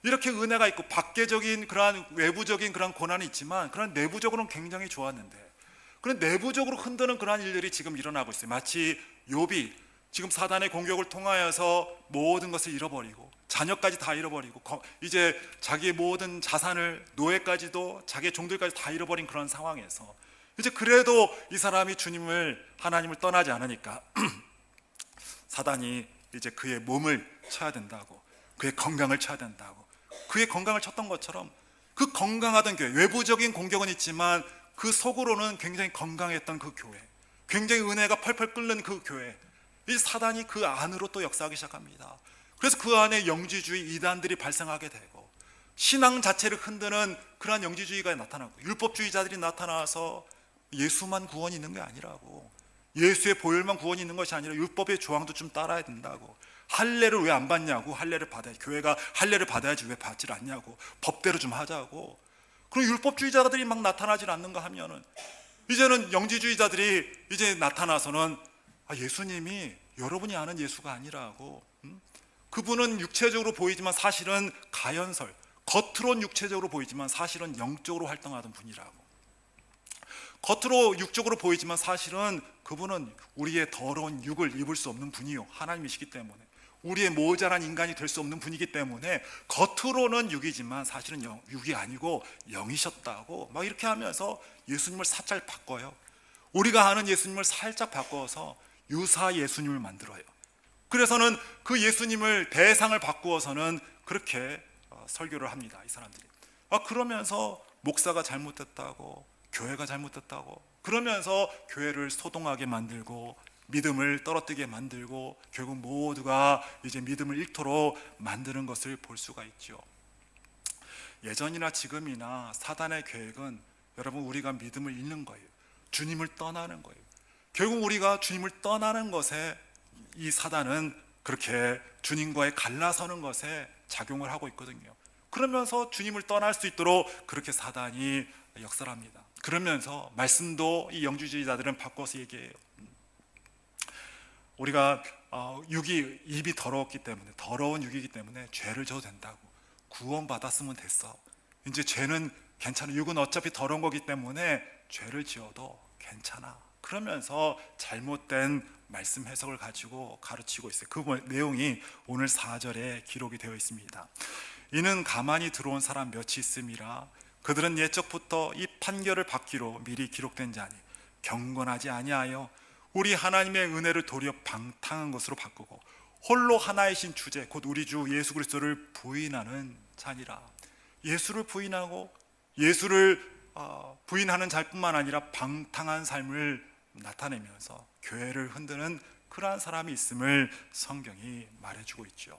이렇게 은혜가 있고 밖에적인 그러한 외부적인 그런 고난이 있지만, 그런 내부적으로는 굉장히 좋았는데, 그런 내부적으로 흔드는 그러한 일들이 지금 일어나고 있어요. 마치 욥이 지금 사단의 공격을 통하여서 모든 것을 잃어버리고 자녀까지 다 잃어버리고 이제 자기의 모든 자산을, 노예까지도 자기의 종들까지 다 잃어버린 그런 상황에서 이제 그래도 이 사람이 하나님을 떠나지 않으니까 사단이 이제 그의 몸을 쳐야 된다고, 그의 건강을 쳐야 된다고, 그의 건강을 쳤던 것처럼 그 건강하던 교회, 외부적인 공격은 있지만 그 속으로는 굉장히 건강했던 그 교회, 굉장히 은혜가 펄펄 끓는 그 교회, 이 사단이 그 안으로 또 역사하기 시작합니다. 그래서 그 안에 영지주의 이단들이 발생하게 되고 신앙 자체를 흔드는 그러한 영지주의가 나타나고 율법주의자들이 나타나서 예수만 구원이 있는 게 아니라고, 예수의 보혈만 구원이 있는 것이 아니라 율법의 조항도 좀 따라야 된다고, 할례를 왜 안 받냐고, 할례를 받아야, 교회가 할례를 받아야지 왜 받질 않냐고, 법대로 좀 하자고. 그럼 율법주의자들이 막 나타나질 않는가 하면은 이제는 영지주의자들이 이제 나타나서는 예수님이 여러분이 아는 예수가 아니라고, 그분은 육체적으로 보이지만 사실은 가연설, 겉으론 육체적으로 보이지만 사실은 영적으로 활동하던 분이라고, 겉으로 육적으로 보이지만 사실은 그분은 우리의 더러운 육을 입을 수 없는 분이요, 하나님이시기 때문에 우리의 모자란 인간이 될 수 없는 분이기 때문에 겉으로는 육이지만 사실은 육이 아니고 영이셨다고 막 이렇게 하면서 예수님을 살짝 바꿔요. 우리가 아는 예수님을 살짝 바꿔서 유사 예수님을 만들어요. 그래서는 그 예수님을 대상을 바꾸어서는 그렇게 설교를 합니다, 이 사람들이. 그러면서 목사가 잘못됐다고, 교회가 잘못됐다고, 그러면서 교회를 소동하게 만들고 믿음을 떨어뜨리게 만들고 결국 모두가 이제 믿음을 잃도록 만드는 것을 볼 수가 있죠. 예전이나 지금이나 사단의 계획은 여러분, 우리가 믿음을 잃는 거예요. 주님을 떠나는 거예요. 결국 우리가 주님을 떠나는 것에 이 사단은 그렇게 주님과의 갈라서는 것에 작용을 하고 있거든요. 그러면서 주님을 떠날 수 있도록 그렇게 사단이 역사를 합니다. 그러면서 말씀도 이 영주주의자들은 바꿔서 얘기해요. 우리가 입이 더러웠기 때문에, 더러운 육이기 때문에 죄를 져도 된다고, 구원받았으면 됐어, 이제 죄는 괜찮아, 육은 어차피 더러운 거기 때문에 죄를 지어도 괜찮아, 그러면서 잘못된 말씀 해석을 가지고 가르치고 있어요. 그 내용이 오늘 4절에 기록이 되어 있습니다. 이는 가만히 들어온 사람 몇이 있음이라 그들은 옛적부터 이 판결을 받기로 미리 기록된 자니 경건하지 아니하여 우리 하나님의 은혜를 도리어 방탕한 것으로 바꾸고 홀로 하나이신 주제 곧 우리 주 예수 그리스도를 부인하는 자니라. 예수를 부인하고 예수를 부인하는 자뿐만 아니라 방탕한 삶을 나타내면서 교회를 흔드는 그러한 사람이 있음을 성경이 말해주고 있죠.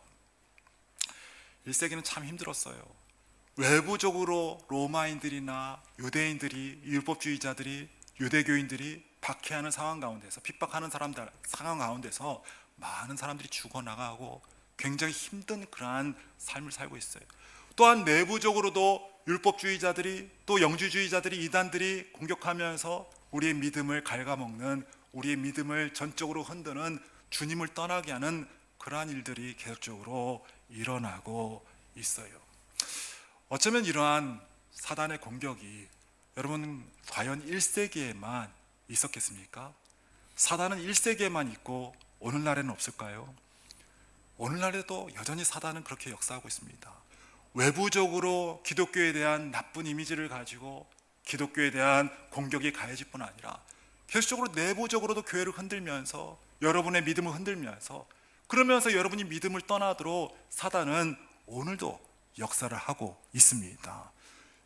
1세기는 참 힘들었어요. 외부적으로 로마인들이나 유대인들이, 율법주의자들이, 유대교인들이 박해하는 상황 가운데서, 핍박하는 상황 가운데서 많은 사람들이 죽어나가고 굉장히 힘든 그러한 삶을 살고 있어요. 또한 내부적으로도 율법주의자들이, 또 영주주의자들이, 이단들이 공격하면서 우리의 믿음을 갉아먹는, 우리의 믿음을 전적으로 흔드는, 주님을 떠나게 하는 그러한 일들이 계속적으로 일어나고 있어요. 어쩌면 이러한 사단의 공격이 여러분 과연 1세기에만 있었겠습니까? 사단은 1세기에만 있고 오늘날에는 없을까요? 오늘날에도 여전히 사단은 그렇게 역사하고 있습니다. 외부적으로 기독교에 대한 나쁜 이미지를 가지고 기독교에 대한 공격이 가해질 뿐 아니라 계속적으로 내부적으로도 교회를 흔들면서, 여러분의 믿음을 흔들면서, 그러면서 여러분이 믿음을 떠나도록 사단은 오늘도 역사를 하고 있습니다.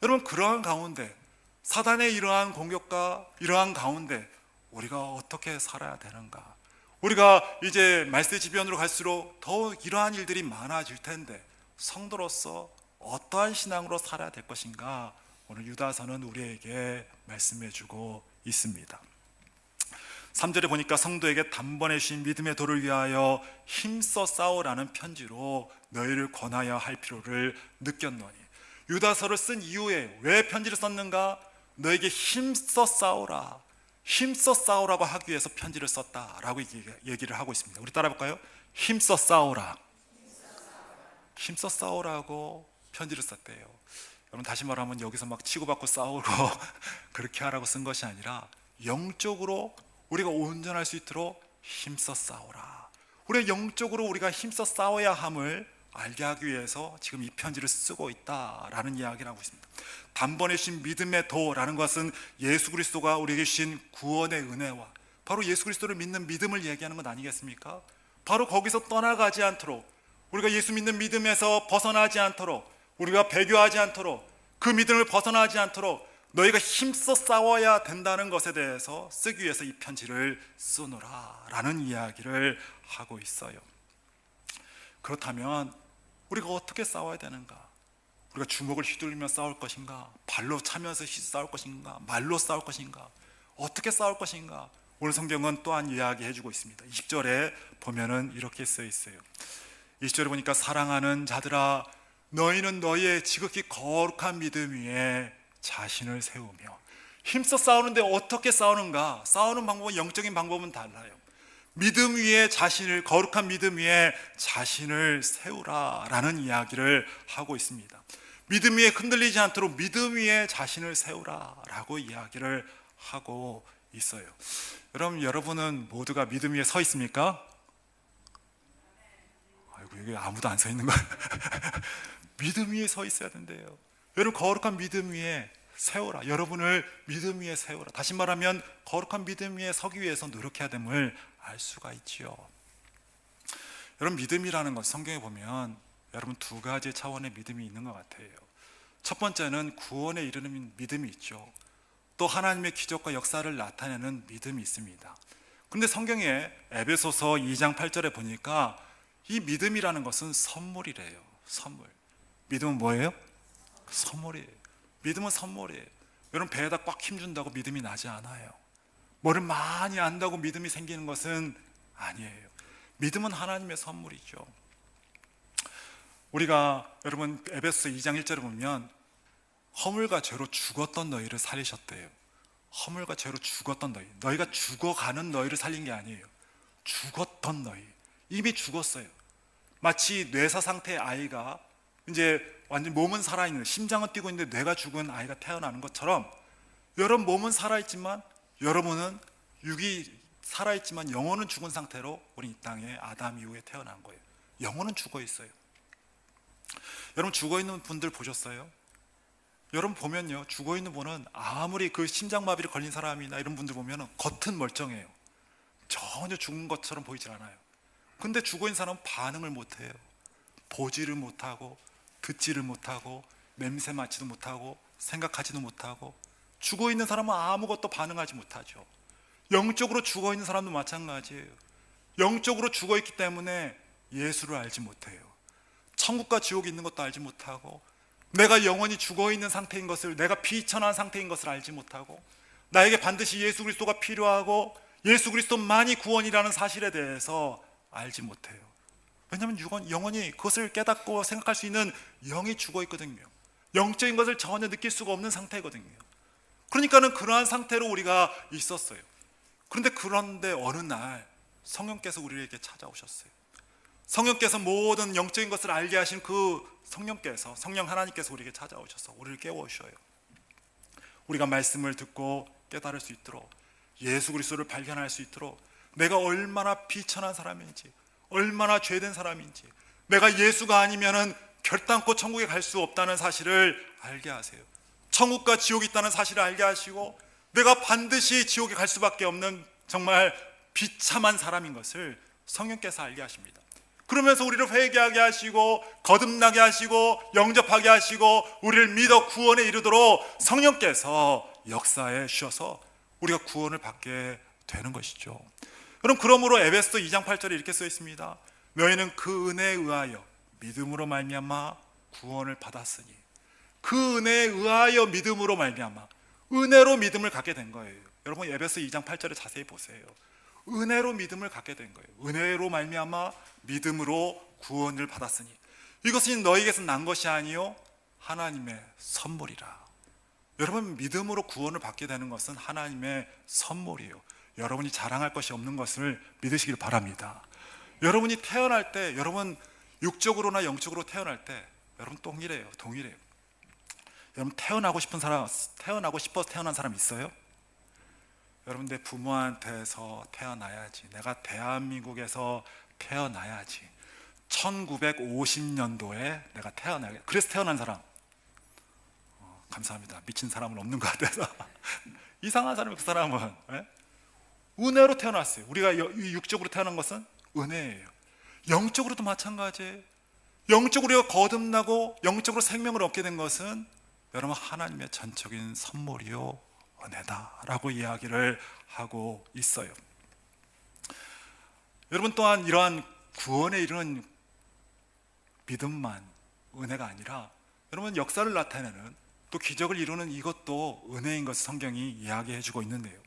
여러분, 그러한 가운데, 사단의 이러한 공격과 이러한 가운데 우리가 어떻게 살아야 되는가? 우리가 이제 말세 지변으로 갈수록 더욱 이러한 일들이 많아질 텐데 성도로서 어떠한 신앙으로 살아야 될 것인가? 오늘 유다서는 우리에게 말씀해 주고 있습니다. 3절에 보니까 성도에게 단번에 주신 믿음의 도를 위하여 힘써 싸우라는 편지로 너희를 권하여 할 필요를 느꼈노니. 유다서를 쓴 이후에 왜 편지를 썼는가? 너에게 힘써 싸우라, 힘써 싸우라고 하기 위해서 편지를 썼다라고 얘기를 하고 있습니다. 우리 따라 볼까요? 힘써 싸우라, 힘써 싸우라고 편지를 썼대요. 여러분, 다시 말하면 여기서 막 치고받고 싸우고 그렇게 하라고 쓴 것이 아니라 영적으로 우리가 온전할 수 있도록 힘써 싸우라, 우리가 영적으로 우리가 힘써 싸워야 함을 알게 하기 위해서 지금 이 편지를 쓰고 있다라는 이야기를 하고 있습니다. 단번에 주신 믿음의 도라는 것은 예수 그리스도가 우리에게 주신 구원의 은혜와 바로 예수 그리스도를 믿는 믿음을 얘기하는 것 아니겠습니까? 바로 거기서 떠나가지 않도록, 우리가 예수 믿는 믿음에서 벗어나지 않도록, 우리가 배교하지 않도록, 그 믿음을 벗어나지 않도록 너희가 힘써 싸워야 된다는 것에 대해서 쓰기 위해서 이 편지를 쓰노라 라는 이야기를 하고 있어요. 그렇다면 우리가 어떻게 싸워야 되는가? 우리가 주먹을 휘둘리며 싸울 것인가? 발로 차면서 싸울 것인가? 말로 싸울 것인가? 어떻게 싸울 것인가? 오늘 성경은 또한 이야기해 주고 있습니다. 20절에 보면은 이렇게 써 있어요. 20절에 보니까 사랑하는 자들아 너희는 너희의 지극히 거룩한 믿음 위에 자신을 세우며. 힘써 싸우는데 어떻게 싸우는가? 싸우는 방법은 영적인 방법은 달라요. 믿음 위에 자신을, 거룩한 믿음 위에 자신을 세우라라는 이야기를 하고 있습니다. 믿음 위에 흔들리지 않도록 믿음 위에 자신을 세우라라고 이야기를 하고 있어요. 여러분은 모두가 믿음 위에 서 있습니까? 아이고, 여기 아무도 안 서 있는 거야. 믿음 위에 서 있어야 된대요. 여러분, 거룩한 믿음 위에 세워라. 여러분을 믿음 위에 세워라. 다시 말하면 거룩한 믿음 위에 서기 위해서 노력해야 됨을 알 수가 있지요. 여러분, 믿음이라는 것 성경에 보면 여러분 두 가지 차원의 믿음이 있는 것 같아요. 첫 번째는 구원에 이르는 믿음이 있죠. 또 하나님의 기적과 역사를 나타내는 믿음이 있습니다. 근데 성경에 에베소서 2장 8절에 보니까 이 믿음이라는 것은 선물이래요. 선물. 믿음은 뭐예요? 선물이에요. 믿음은 선물이에요. 여러분, 배에다 꽉 힘준다고 믿음이 나지 않아요. 뭐를 많이 안다고 믿음이 생기는 것은 아니에요. 믿음은 하나님의 선물이죠. 우리가 여러분 에베소서 2장 1절에 보면 허물과 죄로 죽었던 너희를 살리셨대요. 허물과 죄로 죽었던 너희, 너희가 죽어가는 너희를 살린 게 아니에요. 죽었던 너희, 이미 죽었어요. 마치 뇌사 상태의 아이가 이제 완전 몸은 살아있는, 심장은 뛰고 있는데 뇌가 죽은 아이가 태어나는 것처럼 여러분 몸은 살아있지만 여러분은 육이 살아있지만 영혼은 죽은 상태로 우리 이 땅에 아담 이후에 태어난 거예요. 영혼은 죽어 있어요. 여러분, 죽어 있는 분들 보셨어요? 여러분 보면요, 죽어 있는 분은 아무리 그 심장마비를 걸린 사람이나 이런 분들 보면 겉은 멀쩡해요. 전혀 죽은 것처럼 보이질 않아요. 근데 죽어 있는 사람은 반응을 못해요. 보지를 못하고 듣지를 못하고 냄새 맡지도 못하고 생각하지도 못하고, 죽어 있는 사람은 아무것도 반응하지 못하죠. 영적으로 죽어 있는 사람도 마찬가지예요. 영적으로 죽어 있기 때문에 예수를 알지 못해요. 천국과 지옥이 있는 것도 알지 못하고, 내가 영원히 죽어 있는 상태인 것을, 내가 비천한 상태인 것을 알지 못하고, 나에게 반드시 예수 그리스도가 필요하고 예수 그리스도만이 구원이라는 사실에 대해서 알지 못해요. 왜냐하면 영원히 그것을 깨닫고 생각할 수 있는 영이 죽어 있거든요. 영적인 것을 전혀 느낄 수가 없는 상태거든요. 그러니까는 그러한 상태로 우리가 있었어요. 그런데 어느 날 성령께서 우리에게 찾아오셨어요. 성령께서 모든 영적인 것을 알게 하신 그 성령 하나님께서 우리에게 찾아오셔서 우리를 깨워주셔요. 우리가 말씀을 듣고 깨달을 수 있도록, 예수 그리스도를 발견할 수 있도록, 내가 얼마나 비천한 사람인지, 얼마나 죄된 사람인지, 내가 예수가 아니면은 결단코 천국에 갈 수 없다는 사실을 알게 하세요. 천국과 지옥이 있다는 사실을 알게 하시고, 내가 반드시 지옥에 갈 수밖에 없는 정말 비참한 사람인 것을 성령께서 알게 하십니다. 그러면서 우리를 회개하게 하시고 거듭나게 하시고 영접하게 하시고 우리를 믿어 구원에 이르도록 성령께서 역사에 주셔서 우리가 구원을 받게 되는 것이죠. 여러분, 그러므로 에베소 2장 8절에 이렇게 써 있습니다. 너희는 그 은혜에 의하여 믿음으로 말미암아 구원을 받았으니. 그 은혜에 의하여 믿음으로 말미암아, 은혜로 믿음을 갖게 된 거예요. 여러분, 에베소 2장 8절에 자세히 보세요. 은혜로 믿음을 갖게 된 거예요. 은혜로 말미암아 믿음으로 구원을 받았으니 이것은 너희에게서 난 것이 아니요 하나님의 선물이라. 여러분, 믿음으로 구원을 받게 되는 것은 하나님의 선물이에요. 여러분이 자랑할 것이 없는 것을 믿으시길 바랍니다. 여러분이 태어날 때, 여러분 육적으로나 영적으로 태어날 때 여러분 동일해요. 여러분, 태어나고 싶어서 태어난 사람 있어요? 여러분, 내 부모한테서 태어나야지, 내가 대한민국에서 태어나야지, 1950년도에 내가 태어나야지, 그래서 태어난 사람, 감사합니다. 미친 사람은 없는 것 같아서 이상한 사람이, 그 사람은 은혜로 태어났어요. 우리가 육적으로 태어난 것은 은혜예요. 영적으로도 마찬가지예요. 영적으로 우리가 거듭나고 영적으로 생명을 얻게 된 것은 여러분 하나님의 전적인 선물이요 은혜다라고 이야기를 하고 있어요. 여러분, 또한 이러한 구원에 이르는 믿음만 은혜가 아니라 여러분 역사를 나타내는 또 기적을 이루는 이것도 은혜인 것을 성경이 이야기해 주고 있는데요.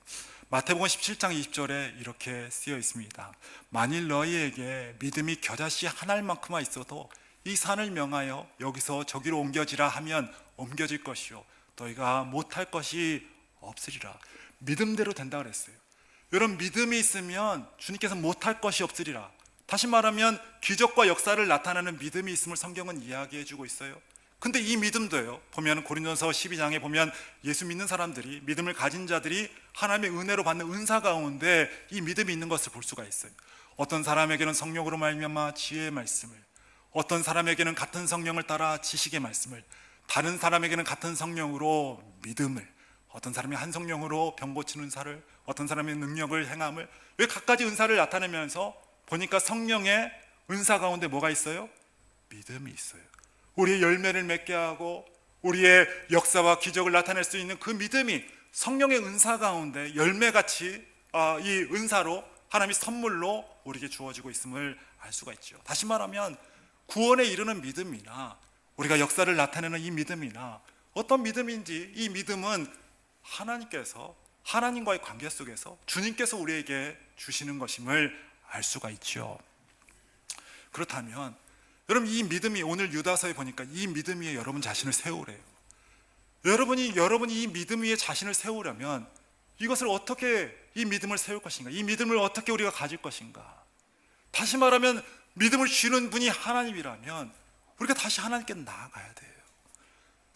마태복음 17장 20절에 이렇게 쓰여 있습니다. 만일 너희에게 믿음이 겨자씨 한 알만큼만 있어도 이 산을 명하여 여기서 저기로 옮겨지라 하면 옮겨질 것이요 너희가 못할 것이 없으리라. 믿음대로 된다 그랬어요. 여러분 믿음이 있으면 주님께서 못할 것이 없으리라. 다시 말하면 기적과 역사를 나타내는 믿음이 있음을 성경은 이야기해 주고 있어요. 근데 이 믿음도요, 보면 고린도서 12장에 보면 예수 믿는 사람들이, 믿음을 가진 자들이 하나님의 은혜로 받는 은사 가운데 이 믿음이 있는 것을 볼 수가 있어요. 어떤 사람에게는 성령으로 말미암아 지혜의 말씀을, 어떤 사람에게는 같은 성령을 따라 지식의 말씀을, 다른 사람에게는 같은 성령으로 믿음을, 어떤 사람이 한 성령으로 병 고치는 은사를, 어떤 사람의 능력을 행함을, 왜 각가지 은사를 나타내면서 보니까 성령의 은사 가운데 뭐가 있어요? 믿음이 있어요. 우리의 열매를 맺게 하고 우리의 역사와 기적을 나타낼 수 있는 그 믿음이 성령의 은사 가운데 열매같이 이 은사로 하나님의 선물로 우리에게 주어지고 있음을 알 수가 있죠. 다시 말하면 구원에 이르는 믿음이나 우리가 역사를 나타내는 이 믿음이나 어떤 믿음인지 이 믿음은 하나님께서 하나님과의 관계 속에서 주님께서 우리에게 주시는 것임을 알 수가 있죠. 그렇다면 여러분 이 믿음이 오늘 유다서에 보니까 이 믿음 위에 여러분 자신을 세우래요. 여러분이 이 믿음 위에 자신을 세우려면 이것을 어떻게 이 믿음을 세울 것인가? 이 믿음을 어떻게 우리가 가질 것인가? 다시 말하면 믿음을 주는 분이 하나님이라면 우리가 다시 하나님께 나아가야 돼요.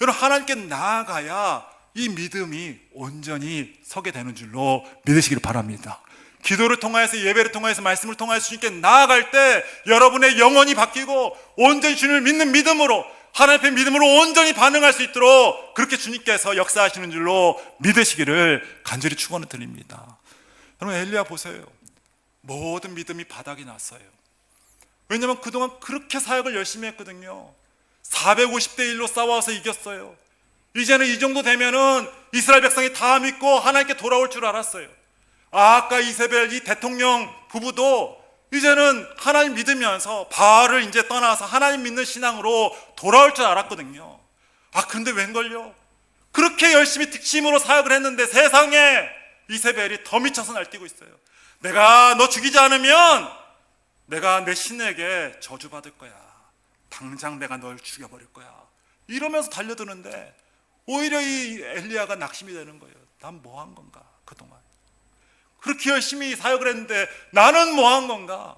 여러분 하나님께 나아가야 이 믿음이 온전히 서게 되는 줄로 믿으시기를 바랍니다. 기도를 통하여서 예배를 통하여서 말씀을 통하여서 주님께 나아갈 때 여러분의 영혼이 바뀌고 온전히 주님을 믿는 믿음으로 하나님 앞에 믿음으로 온전히 반응할 수 있도록 그렇게 주님께서 역사하시는 줄로 믿으시기를 간절히 축원을 드립니다. 여러분 엘리야 보세요. 모든 믿음이 바닥이 났어요. 왜냐하면 그동안 그렇게 사역을 열심히 했거든요. 450대 1로 싸워서 이겼어요. 이제는 이 정도 되면은 이스라엘 백성이 다 믿고 하나님께 돌아올 줄 알았어요. 아까 이세벨 이 대통령 부부도 이제는 하나님 믿으면서 바알을 이제 떠나서 하나님 믿는 신앙으로 돌아올 줄 알았거든요. 그런데 웬걸요? 그렇게 열심히 특심으로 사역을 했는데 세상에 이세벨이 더 미쳐서 날뛰고 있어요. 내가 너 죽이지 않으면 내가 내 신에게 저주받을 거야. 당장 내가 널 죽여버릴 거야. 이러면서 달려드는데 오히려 이 엘리야가 낙심이 되는 거예요. 난 뭐 한 건가 그동안. 그렇게 열심히 사역을 했는데 나는 뭐 한 건가?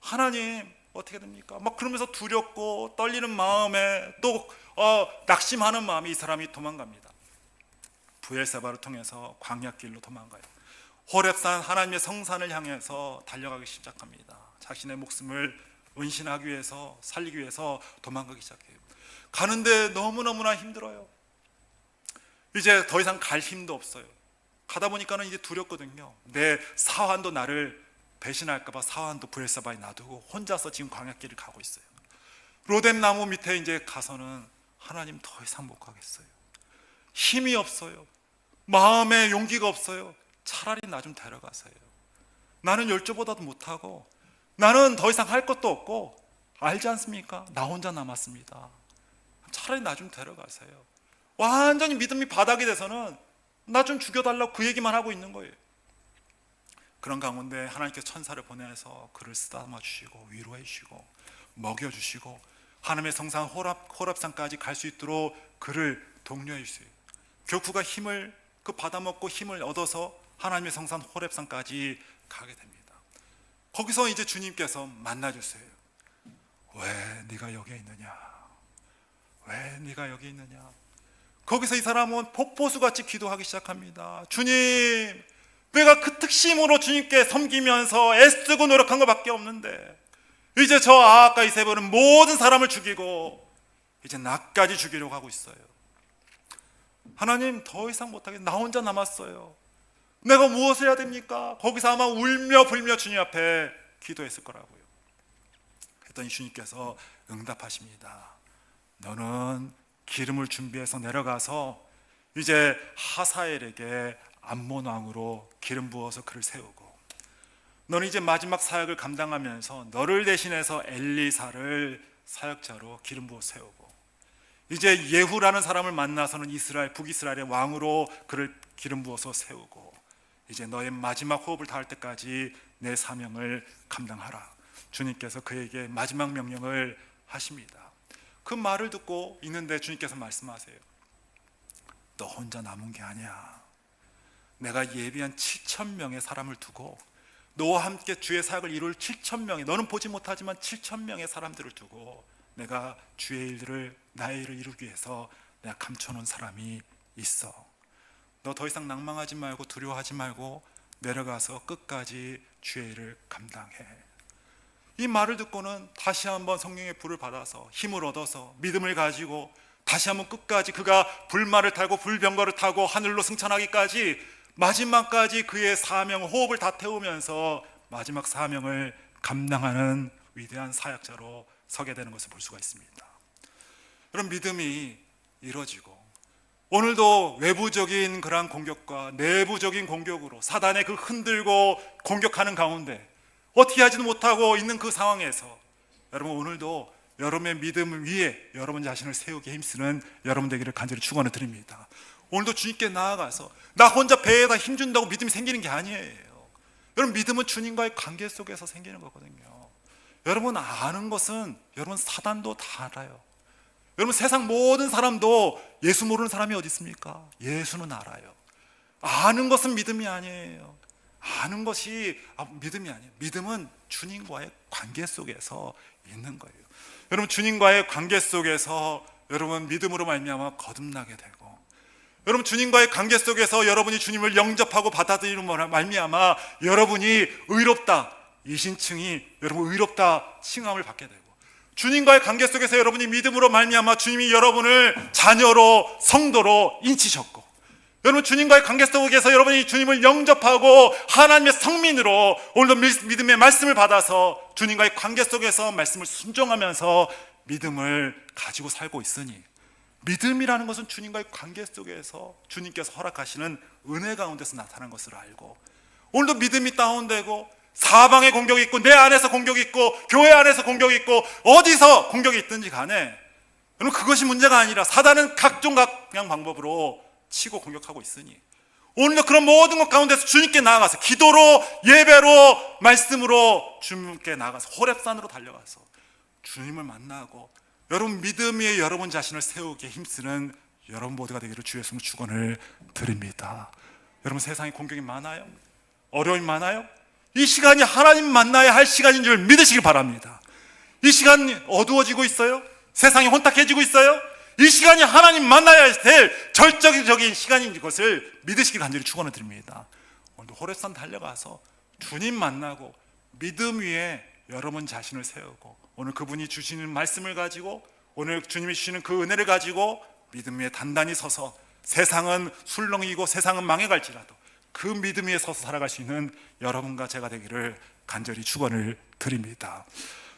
하나님 어떻게 됩니까? 막 그러면서 두렵고 떨리는 마음에 또 낙심하는 마음에 이 사람이 도망갑니다. 부엘세바를 통해서 광야길로 도망가요. 호렙산 하나님의 성산을 향해서 달려가기 시작합니다. 자신의 목숨을 은신하기 위해서 살리기 위해서 도망가기 시작해요. 가는데 너무너무나 힘들어요. 이제 더 이상 갈 힘도 없어요. 가다 보니까는 이제 두렵거든요. 내 사환도 나를 배신할까봐 사환도 부엘세바에 놔두고 혼자서 지금 광야길을 가고 있어요. 로뎀 나무 밑에 이제 가서는 하나님 더 이상 못 가겠어요. 힘이 없어요. 마음에 용기가 없어요. 차라리 나 좀 데려가세요. 나는 열조보다도 못하고 나는 더 이상 할 것도 없고 알지 않습니까? 나 혼자 남았습니다. 차라리 나 좀 데려가세요. 완전히 믿음이 바닥이 돼서는 나 좀 죽여달라고 그 얘기만 하고 있는 거예요. 그런 가운데 하나님께서 천사를 보내서 그를 쓰다듬어 주시고 위로해 주시고 먹여 주시고 하나님의 성산 호랍산까지 갈 수 있도록 그를 독려해 주세요. 교쿠가 힘을 받아먹고 힘을 얻어서 하나님의 성산 호렙산까지 가게 됩니다. 거기서 이제 주님께서 만나 주세요. 왜 네가 여기에 있느냐? 왜 네가 여기 있느냐? 거기서 이 사람은 폭포수같이 기도하기 시작합니다. 주님, 내가 그 특심으로 주님께 섬기면서 애쓰고 노력한 것밖에 없는데 이제 저 아까 이세벨은 모든 사람을 죽이고 이제 나까지 죽이려고 하고 있어요. 하나님 더 이상 못하게 나 혼자 남았어요. 내가 무엇을 해야 됩니까? 거기서 아마 울며 불며 주님 앞에 기도했을 거라고요. 그랬더니 주님께서 응답하십니다. 너는 기름을 준비해서 내려가서 이제 하사엘에게 암몬 왕으로 기름 부어서 그를 세우고 너는 이제 마지막 사역을 감당하면서 너를 대신해서 엘리사를 사역자로 기름 부어 세우고, 이제 예후라는 사람을 만나서는 북이스라엘의 왕으로 그를 기름 부어서 세우고, 이제 너의 마지막 호흡을 다할 때까지 내 사명을 감당하라. 주님께서 그에게 마지막 명령을 하십니다. 그 말을 듣고 있는데 주님께서 말씀하세요. 너 혼자 남은 게 아니야. 내가 예비한 7,000명의 사람을 두고 너와 함께 주의 사역을 이룰 7,000명의, 너는 보지 못하지만 7,000명의 사람들을 두고 내가 주의 일들을, 나의 일을 이루기 위해서 내가 감춰놓은 사람이 있어. 너 더 이상 낭망하지 말고 두려워하지 말고 내려가서 끝까지 주의 일을 감당해. 이 말을 듣고는 다시 한번 성령의 불을 받아서 힘을 얻어서 믿음을 가지고 다시 한번 끝까지 그가 불말을 타고 불병거를 타고 하늘로 승천하기까지 마지막까지 그의 사명, 호흡을 다 태우면서 마지막 사명을 감당하는 위대한 사역자로 서게 되는 것을 볼 수가 있습니다. 그런 믿음이 이루어지고, 오늘도 외부적인 그러한 공격과 내부적인 공격으로 사단의 그 흔들고 공격하는 가운데 어떻게 하지도 못하고 있는 그 상황에서 여러분, 오늘도 여러분의 믿음 위에 여러분 자신을 세우기 힘쓰는 여러분 되기를 간절히 축원을 드립니다. 오늘도 주님께 나아가서 나 혼자 배에다 힘준다고 믿음이 생기는 게 아니에요. 여러분, 믿음은 주님과의 관계 속에서 생기는 거거든요. 여러분 아는 것은, 여러분 사단도 다 알아요. 여러분 세상 모든 사람도 예수 모르는 사람이 어디 있습니까? 예수는 알아요. 아는 것은 믿음이 아니에요. 아는 것이 믿음이 아니에요. 믿음은 주님과의 관계 속에서 있는 거예요. 여러분 주님과의 관계 속에서 여러분 믿음으로 말미암아 거듭나게 되고, 여러분 주님과의 관계 속에서 여러분이 주님을 영접하고 받아들이는 말미암아 여러분이 의롭다, 이 신칭이 여러분 의롭다 칭함을 받게 되고, 주님과의 관계 속에서 여러분이 믿음으로 말미암아 주님이 여러분을 자녀로, 성도로 인치셨고, 여러분 주님과의 관계 속에서 여러분이 주님을 영접하고 하나님의 성민으로 오늘도 믿음의 말씀을 받아서 주님과의 관계 속에서 말씀을 순종하면서 믿음을 가지고 살고 있으니, 믿음이라는 것은 주님과의 관계 속에서 주님께서 허락하시는 은혜 가운데서 나타난 것을 알고, 오늘도 믿음이 다운되고 사방에 공격이 있고 내 안에서 공격이 있고 교회 안에서 공격이 있고 어디서 공격이 있든지 간에 여러분 그것이 문제가 아니라 사단은 각종 각양 방법으로 치고 공격하고 있으니, 오늘도 그런 모든 것 가운데서 주님께 나아가서 기도로, 예배로, 말씀으로 주님께 나아가서 호렙산으로 달려가서 주님을 만나고 여러분 믿음 위에 여러분 자신을 세우기에 힘쓰는 여러분 모두가 되기를 주의 이름으로 축원을 드립니다. 여러분 세상에 공격이 많아요. 어려움이 많아요. 이 시간이 하나님 만나야 할 시간인 줄 믿으시기 바랍니다. 이 시간이 어두워지고 있어요. 세상이 혼탁해지고 있어요. 이 시간이 하나님 만나야 될 절정적인 시간인 것을 믿으시기 간절히 축원을 드립니다. 오늘도 호렙산 달려가서 주님 만나고 믿음 위에 여러분 자신을 세우고, 오늘 그분이 주시는 말씀을 가지고, 오늘 주님이 주시는 그 은혜를 가지고 믿음 위에 단단히 서서, 세상은 술렁이고 세상은 망해갈지라도 그 믿음 위에 서서 살아갈 수 있는 여러분과 제가 되기를 간절히 축원을 드립니다.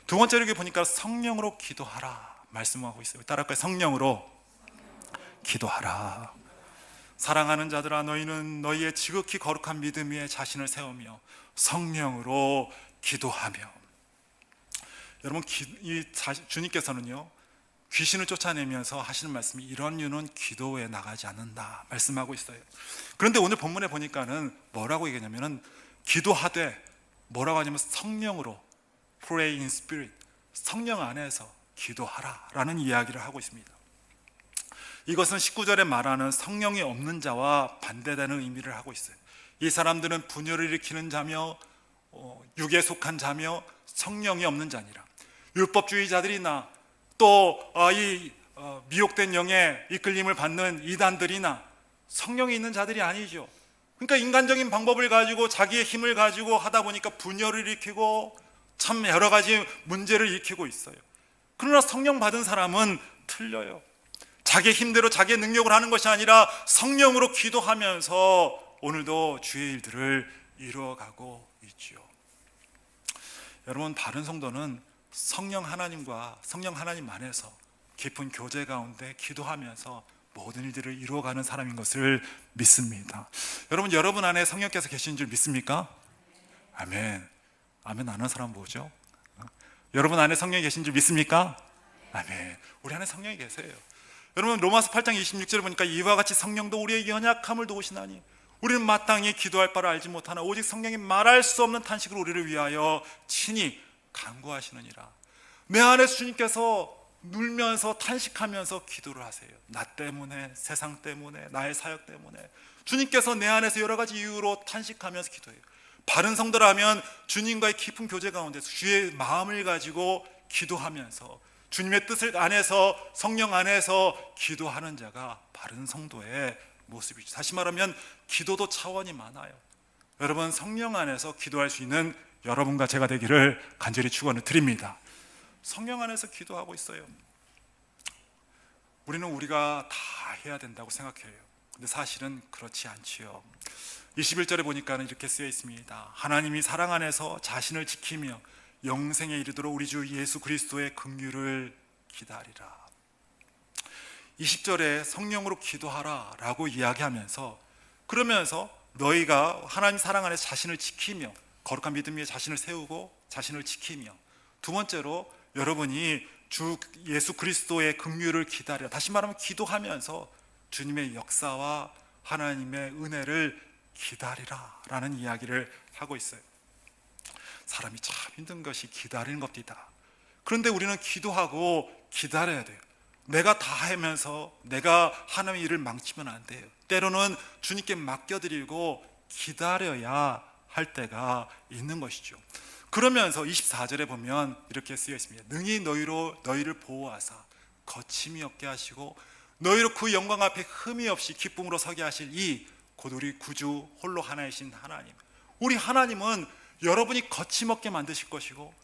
두 번째로 여기 보니까 성령으로 기도하라 말씀하고 있어요. 따라할까요? 성령으로 기도하라. 사랑하는 자들아, 너희는 너희의 지극히 거룩한 믿음 위에 자신을 세우며 성령으로 기도하며. 여러분 주님께서는요 귀신을 쫓아내면서 하시는 말씀이 이런 유는 기도에 나가지 않는다 말씀하고 있어요. 그런데 오늘 본문에 보니까는 뭐라고 얘기하냐면은 기도하되 뭐라고 하냐면 성령으로, pray in spirit, 성령 안에서 기도하라 라는 이야기를 하고 있습니다. 이것은 19절에 말하는 성령이 없는 자와 반대되는 의미를 하고 있어요. 이 사람들은 분열을 일으키는 자며 육에 속한 자며 성령이 없는 자니라. 율법주의자들이나 또 미혹된 영에 이끌림을 받는 이단들이나 성령이 있는 자들이 아니죠. 그러니까 인간적인 방법을 가지고 자기의 힘을 가지고 하다 보니까 분열을 일으키고 참 여러 가지 문제를 일으키고 있어요. 그러나 성령 받은 사람은 틀려요. 자기의 힘대로 자기의 능력으로 하는 것이 아니라 성령으로 기도하면서 오늘도 주의 일들을 이루어가고 있죠. 여러분, 바른 성도는 성령 하나님과 성령 하나님 안에서 깊은 교제 가운데 기도하면서 모든 일들을 이루어가는 사람인 것을 믿습니다. 여러분 안에 성령께서 계신 줄 믿습니까? 아멘. 아멘 안 하는 사람 뭐죠? 여러분 안에 성령이 계신 줄 믿습니까? 아멘. 우리 안에 성령이 계세요. 여러분, 로마서 8장 26절을 보니까 이와 같이 성령도 우리의 연약함을 도우시나니 우리는 마땅히 기도할 바를 알지 못하나 오직 성령이 말할 수 없는 탄식으로 우리를 위하여 친히 간구하시느니라. 내 안에서 주님께서 눌면서 탄식하면서 기도를 하세요. 나 때문에, 세상 때문에, 나의 사역 때문에 주님께서 내 안에서 여러 가지 이유로 탄식하면서 기도해요. 바른 성도라면 주님과의 깊은 교제 가운데서 주의 마음을 가지고 기도하면서 주님의 뜻을 안에서, 성령 안에서 기도하는 자가 바른 성도의 모습이죠. 다시 말하면 기도도 차원이 많아요. 여러분, 성령 안에서 기도할 수 있는 여러분과 제가 되기를 간절히 축원을 드립니다. 성령 안에서 기도하고 있어요. 우리는 우리가 다 해야 된다고 생각해요. 근데 사실은 그렇지 않지요. 21절에 보니까 이렇게 쓰여 있습니다. 하나님이 사랑 안에서 자신을 지키며 영생에 이르도록 우리 주 예수 그리스도의 긍휼을 기다리라. 20절에 성령으로 기도하라 라고 이야기하면서, 그러면서 너희가 하나님 사랑 안에서 자신을 지키며 거룩한 믿음 위에 자신을 세우고 자신을 지키며, 두 번째로 여러분이 주 예수 그리스도의 긍휼을 기다리라. 다시 말하면 기도하면서 주님의 역사와 하나님의 은혜를 기다리라 라는 이야기를 하고 있어요. 사람이 참 힘든 것이 기다리는 겁니다. 그런데 우리는 기도하고 기다려야 돼요. 내가 다 하면서 내가 하나님의 일을 망치면 안 돼요. 때로는 주님께 맡겨드리고 기다려야 할 때가 있는 것이죠. 그러면서 24절에 보면 이렇게 쓰여 있습니다. 능히 너희를 보호하사 거침이 없게 하시고 너희로 그 영광 앞에 흠이 없이 기쁨으로 서게 하실 이 곧 우리 구주 홀로 하나이신 하나님. 우리 하나님은 여러분이 거침없게 만드실 것이고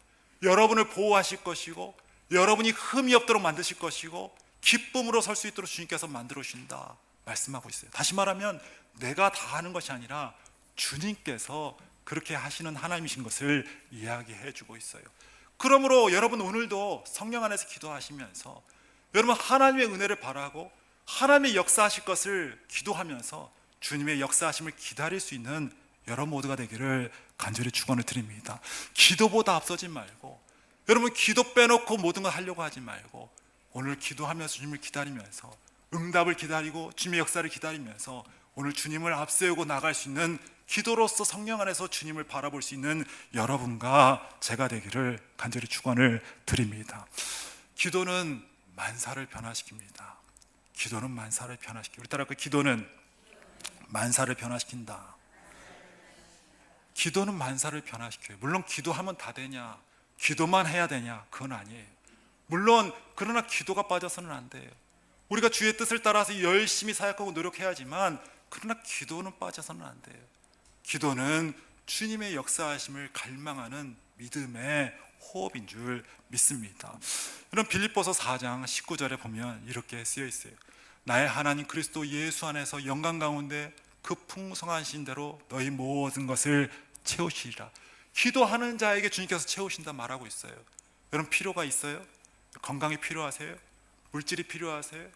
여러분을 보호하실 것이고 여러분이 흠이 없도록 만드실 것이고 기쁨으로 설 수 있도록 주님께서 만들어 주신다 말씀하고 있어요. 다시 말하면 내가 다 하는 것이 아니라 주님께서 그렇게 하시는 하나님이신 것을 이야기해 주고 있어요. 그러므로 여러분 오늘도 성령 안에서 기도하시면서 여러분 하나님의 은혜를 바라고 하나님의 역사하실 것을 기도하면서 주님의 역사하심을 기다릴 수 있는 여러분 모두가 되기를 간절히 축원을 드립니다. 기도보다 앞서지 말고, 여러분 기도 빼놓고 모든 걸 하려고 하지 말고 오늘 기도하면서 주님을 기다리면서 응답을 기다리고 주님의 역사를 기다리면서 오늘 주님을 앞세우고 나갈 수 있는 기도로서 성령 안에서 주님을 바라볼 수 있는 여러분과 제가 되기를 간절히 축원을 드립니다. 기도는 만사를 변화시킵니다. 기도는 만사를 변화시킵니다. 우리 따라 그 기도는 만사를 변화시킨다. 기도는 만사를 변화시켜요. 물론 기도하면 다 되냐, 기도만 해야 되냐, 그건 아니에요. 물론 그러나 기도가 빠져서는 안 돼요. 우리가 주의 뜻을 따라서 열심히 사역하고 노력해야지만 그러나 기도는 빠져서는 안 돼요. 기도는 주님의 역사하심을 갈망하는 믿음의 호흡인 줄 믿습니다. 이런 빌립보서 4장 19절에 보면 이렇게 쓰여 있어요. 나의 하나님 그리스도 예수 안에서 영광 가운데 그 풍성하신 대로 너희 모든 것을 채우시리라. 기도하는 자에게 주님께서 채우신다 말하고 있어요. 여러분 필요가 있어요? 건강이 필요하세요? 물질이 필요하세요?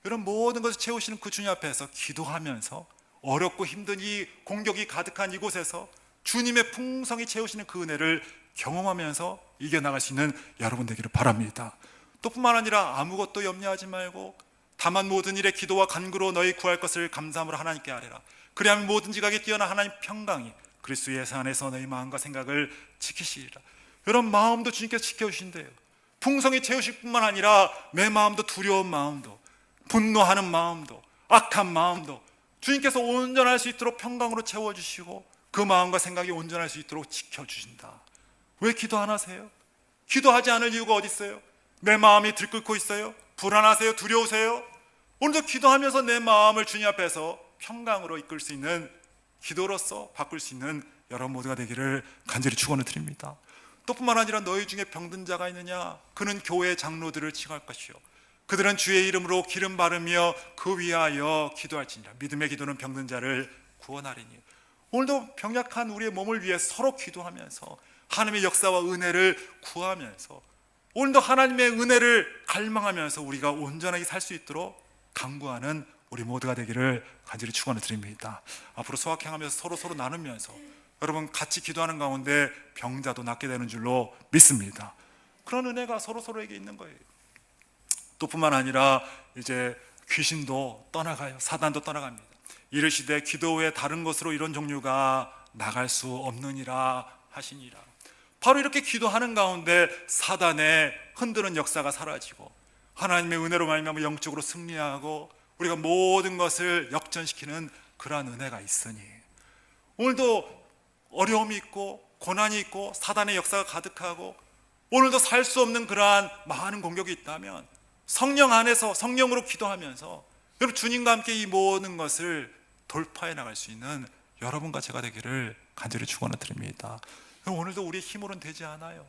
여러분 모든 것을 채우시는 그 주님 앞에서 기도하면서 어렵고 힘든 이 공격이 가득한 이곳에서 주님의 풍성히 채우시는 그 은혜를 경험하면서 이겨나갈 수 있는 여러분 되기를 바랍니다. 또 뿐만 아니라 아무것도 염려하지 말고 다만 모든 일에 기도와 간구로 너희 구할 것을 감사함으로 하나님께 아뢰라. 그리하면 모든 지각에 뛰어난 하나님 평강이 그리스도 예수 안에서 너희 마음과 생각을 지키시리라. 여러분 마음도 주님께서 지켜주신대요. 풍성히 채우실 뿐만 아니라 내 마음도 두려운 마음도 분노하는 마음도 악한 마음도 주님께서 온전할 수 있도록 평강으로 채워주시고 그 마음과 생각이 온전할 수 있도록 지켜주신다. 왜 기도 안 하세요? 기도하지 않을 이유가 어디 있어요? 내 마음이 들끓고 있어요? 불안하세요? 두려우세요? 오늘도 기도하면서 내 마음을 주님 앞에서 평강으로 이끌 수 있는 기도로서 바꿀 수 있는 여러분 모두가 되기를 간절히 축원을 드립니다. 또 뿐만 아니라 너희 중에 병든 자가 있느냐? 그는 교회 장로들을 칭할 것이요 그들은 주의 이름으로 기름 바르며 그 위하여 기도할지니라. 믿음의 기도는 병든 자를 구원하리니. 오늘도 병약한 우리의 몸을 위해 서로 기도하면서 하나님의 역사와 은혜를 구하면서 오늘도 하나님의 은혜를 갈망하면서 우리가 온전하게 살 수 있도록 간구하는 우리 모두가 되기를 간절히 축원을 드립니다. 앞으로 소확행하면서 서로 나누면서 여러분 같이 기도하는 가운데 병자도 낫게 되는 줄로 믿습니다. 그런 은혜가 서로에게 있는 거예요. 또 뿐만 아니라 이제 귀신도 떠나가요. 사단도 떠나갑니다. 이르시되 기도 외에 다른 것으로 이런 종류가 나갈 수 없느니라 하시니라. 바로 이렇게 기도하는 가운데 사단의 흔드는 역사가 사라지고 하나님의 은혜로 말미암아 영적으로 승리하고 우리가 모든 것을 역전시키는 그러한 은혜가 있으니, 오늘도 어려움이 있고 고난이 있고 사단의 역사가 가득하고 오늘도 살 수 없는 그러한 많은 공격이 있다면 성령 안에서 성령으로 기도하면서 여러분 주님과 함께 이 모든 것을 돌파해 나갈 수 있는 여러분과 제가 되기를 간절히 축원을 드립니다. 오늘도 우리의 힘으로는 되지 않아요.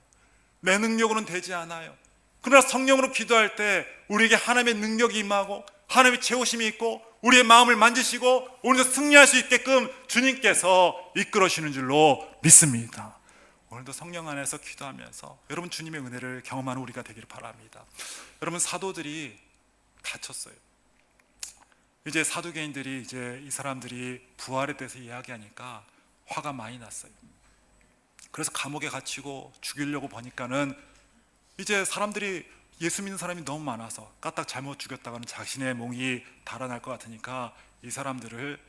내 능력으로는 되지 않아요. 그러나 성령으로 기도할 때 우리에게 하나님의 능력이 임하고 하나님의 채우심이 있고 우리의 마음을 만지시고 오늘도 승리할 수 있게끔 주님께서 이끌어주시는 줄로 믿습니다. 오늘도 성령 안에서 기도하면서 여러분 주님의 은혜를 경험하는 우리가 되기를 바랍니다. 여러분 사도들이 다쳤어요. 이제 사두개인들이 이제 이 사람들이 부활에 대해서 이야기하니까 화가 많이 났어요. 그래서 감옥에 갇히고 죽이려고 보니까는 이제 사람들이 예수 믿는 사람이 너무 많아서 까딱 잘못 죽였다가는 자신의 몽이 달아날 것 같으니까 이 사람들을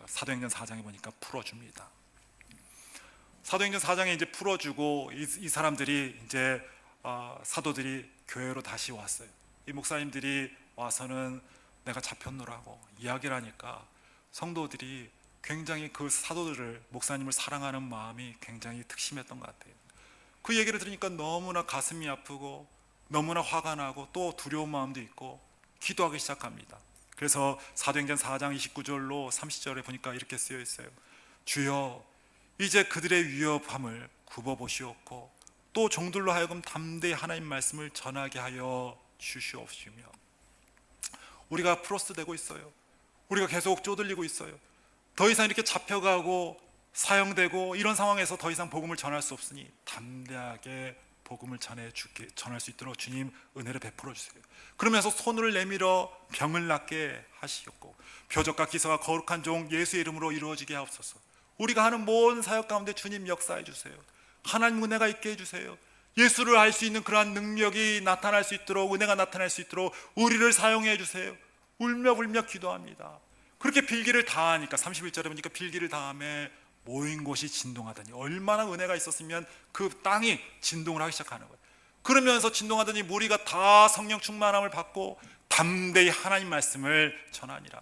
사도행전 4장에 보니까 풀어줍니다. 사도행전 4장에 이제 풀어주고 이 사람들이 이제 사도들이 교회로 다시 왔어요. 이 목사님들이 와서는 내가 잡혔노라고 이야기를 하니까 성도들이 굉장히 그 사도들을 목사님을 사랑하는 마음이 굉장히 특심했던 것 같아요. 그 얘기를 들으니까 너무나 가슴이 아프고 너무나 화가 나고 또 두려운 마음도 있고 기도하기 시작합니다. 그래서 사도행전 4장 29절로 30절에 보니까 이렇게 쓰여 있어요. 주여 이제 그들의 위협함을 굽어보시옵고 또 종들로 하여금 담대히 하나님 말씀을 전하게 하여 주시옵시며, 우리가 프로스되고 있어요. 우리가 계속 쪼들리고 있어요. 더 이상 이렇게 잡혀가고 사형되고 이런 상황에서 더 이상 복음을 전할 수 없으니 담대하게 복음을 전할 수 있도록 주님 은혜를 베풀어 주세요. 그러면서 손을 내밀어 병을 낫게 하시옵고 표적과 기사가 거룩한 종 예수의 이름으로 이루어지게 하옵소서. 우리가 하는 모든 사역 가운데 주님 역사해 주세요. 하나님 은혜가 있게 해주세요. 예수를 알 수 있는 그러한 능력이 나타날 수 있도록, 은혜가 나타날 수 있도록 우리를 사용해 주세요. 울며 불며 기도합니다. 그렇게 빌기를 다하니까 31절에 보니까 빌기를 다함에 모인 곳이 진동하더니, 얼마나 은혜가 있었으면 그 땅이 진동을 하기 시작하는 거예요. 그러면서 진동하더니 무리가 다 성령 충만함을 받고 담대히 하나님 말씀을 전하니라.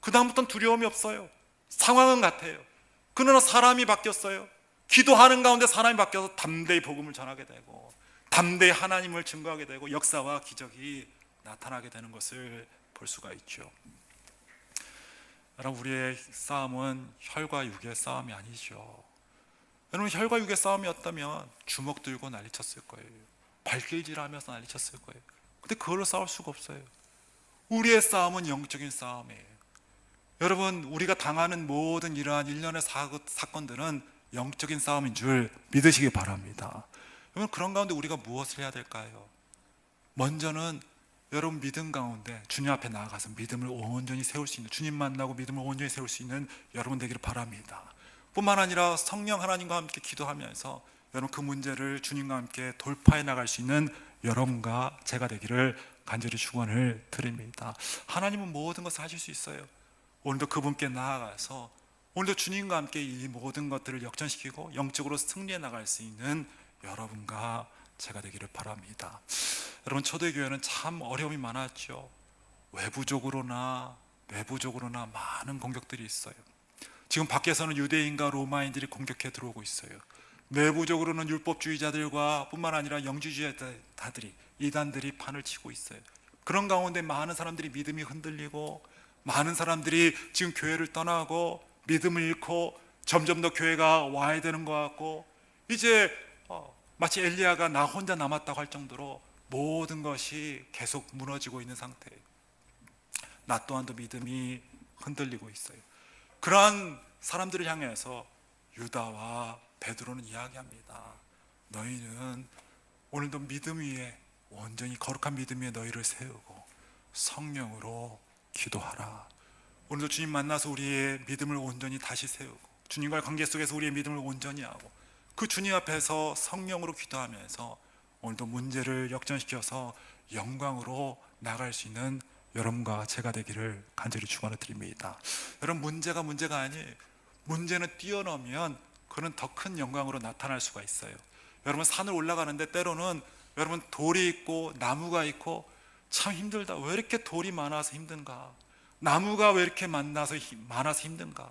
그 다음부터는 두려움이 없어요. 상황은 같아요. 그러나 사람이 바뀌었어요. 기도하는 가운데 사람이 바뀌어서 담대히 복음을 전하게 되고 담대히 하나님을 증거하게 되고 역사와 기적이 나타나게 되는 것을 볼 수가 있죠. 여러분, 우리의 싸움은 혈과 육의 싸움이 아니죠. 여러분, 혈과 육의 싸움이었다면 주먹 들고 난리쳤을 거예요. 발길질하면서 난리쳤을 거예요. 근데 그걸로 싸울 수가 없어요. 우리의 싸움은 영적인 싸움이에요. 여러분, 우리가 당하는 모든 이러한 일련의 사건들은 영적인 싸움인 줄 믿으시기 바랍니다. 여러분, 그런 가운데 우리가 무엇을 해야 될까요? 먼저는 여러분 믿음 가운데 주님 앞에 나아가서 믿음을 온전히 세울 수 있는, 주님 만나고 믿음을 온전히 세울 수 있는 여러분 되기를 바랍니다. 뿐만 아니라 성령 하나님과 함께 기도하면서 여러분 그 문제를 주님과 함께 돌파해 나갈 수 있는 여러분과 제가 되기를 간절히 축원을 드립니다. 하나님은 모든 것을 하실 수 있어요. 오늘도 그분께 나아가서 오늘도 주님과 함께 이 모든 것들을 역전시키고 영적으로 승리해 나갈 수 있는 여러분과 제가 되기를 바랍니다. 여러분, 초대교회는 참 어려움이 많았죠. 외부적으로나 내부적으로나 많은 공격들이 있어요. 지금 밖에서는 유대인과 로마인들이 공격해 들어오고 있어요. 내부적으로는 율법주의자들과 뿐만 아니라 영주주의자들이, 이단들이 판을 치고 있어요. 그런 가운데 많은 사람들이 믿음이 흔들리고 많은 사람들이 지금 교회를 떠나고 믿음을 잃고 점점 더 교회가 와야 되는 것 같고 이제 마치 엘리야가 나 혼자 남았다고 할 정도로 모든 것이 계속 무너지고 있는 상태예요. 나 또한도 믿음이 흔들리고 있어요. 그러한 사람들을 향해서 유다와 베드로는 이야기합니다. 너희는 오늘도 믿음 위에, 온전히 거룩한 믿음 위에 너희를 세우고 성령으로 기도하라. 오늘도 주님 만나서 우리의 믿음을 온전히 다시 세우고 주님과의 관계 속에서 우리의 믿음을 온전히 하고 그 주님 앞에서 성령으로 기도하면서 오늘도 문제를 역전시켜서 영광으로 나갈 수 있는 여러분과 제가 되기를 간절히 축원을 드립니다. 여러분, 문제가 아니에요. 문제는 뛰어넘으면 그는 더 큰 영광으로 나타날 수가 있어요. 여러분, 산을 올라가는데 때로는 여러분 돌이 있고 나무가 있고 참 힘들다. 왜 이렇게 돌이 많아서 힘든가? 나무가 왜 이렇게 많아서 힘든가?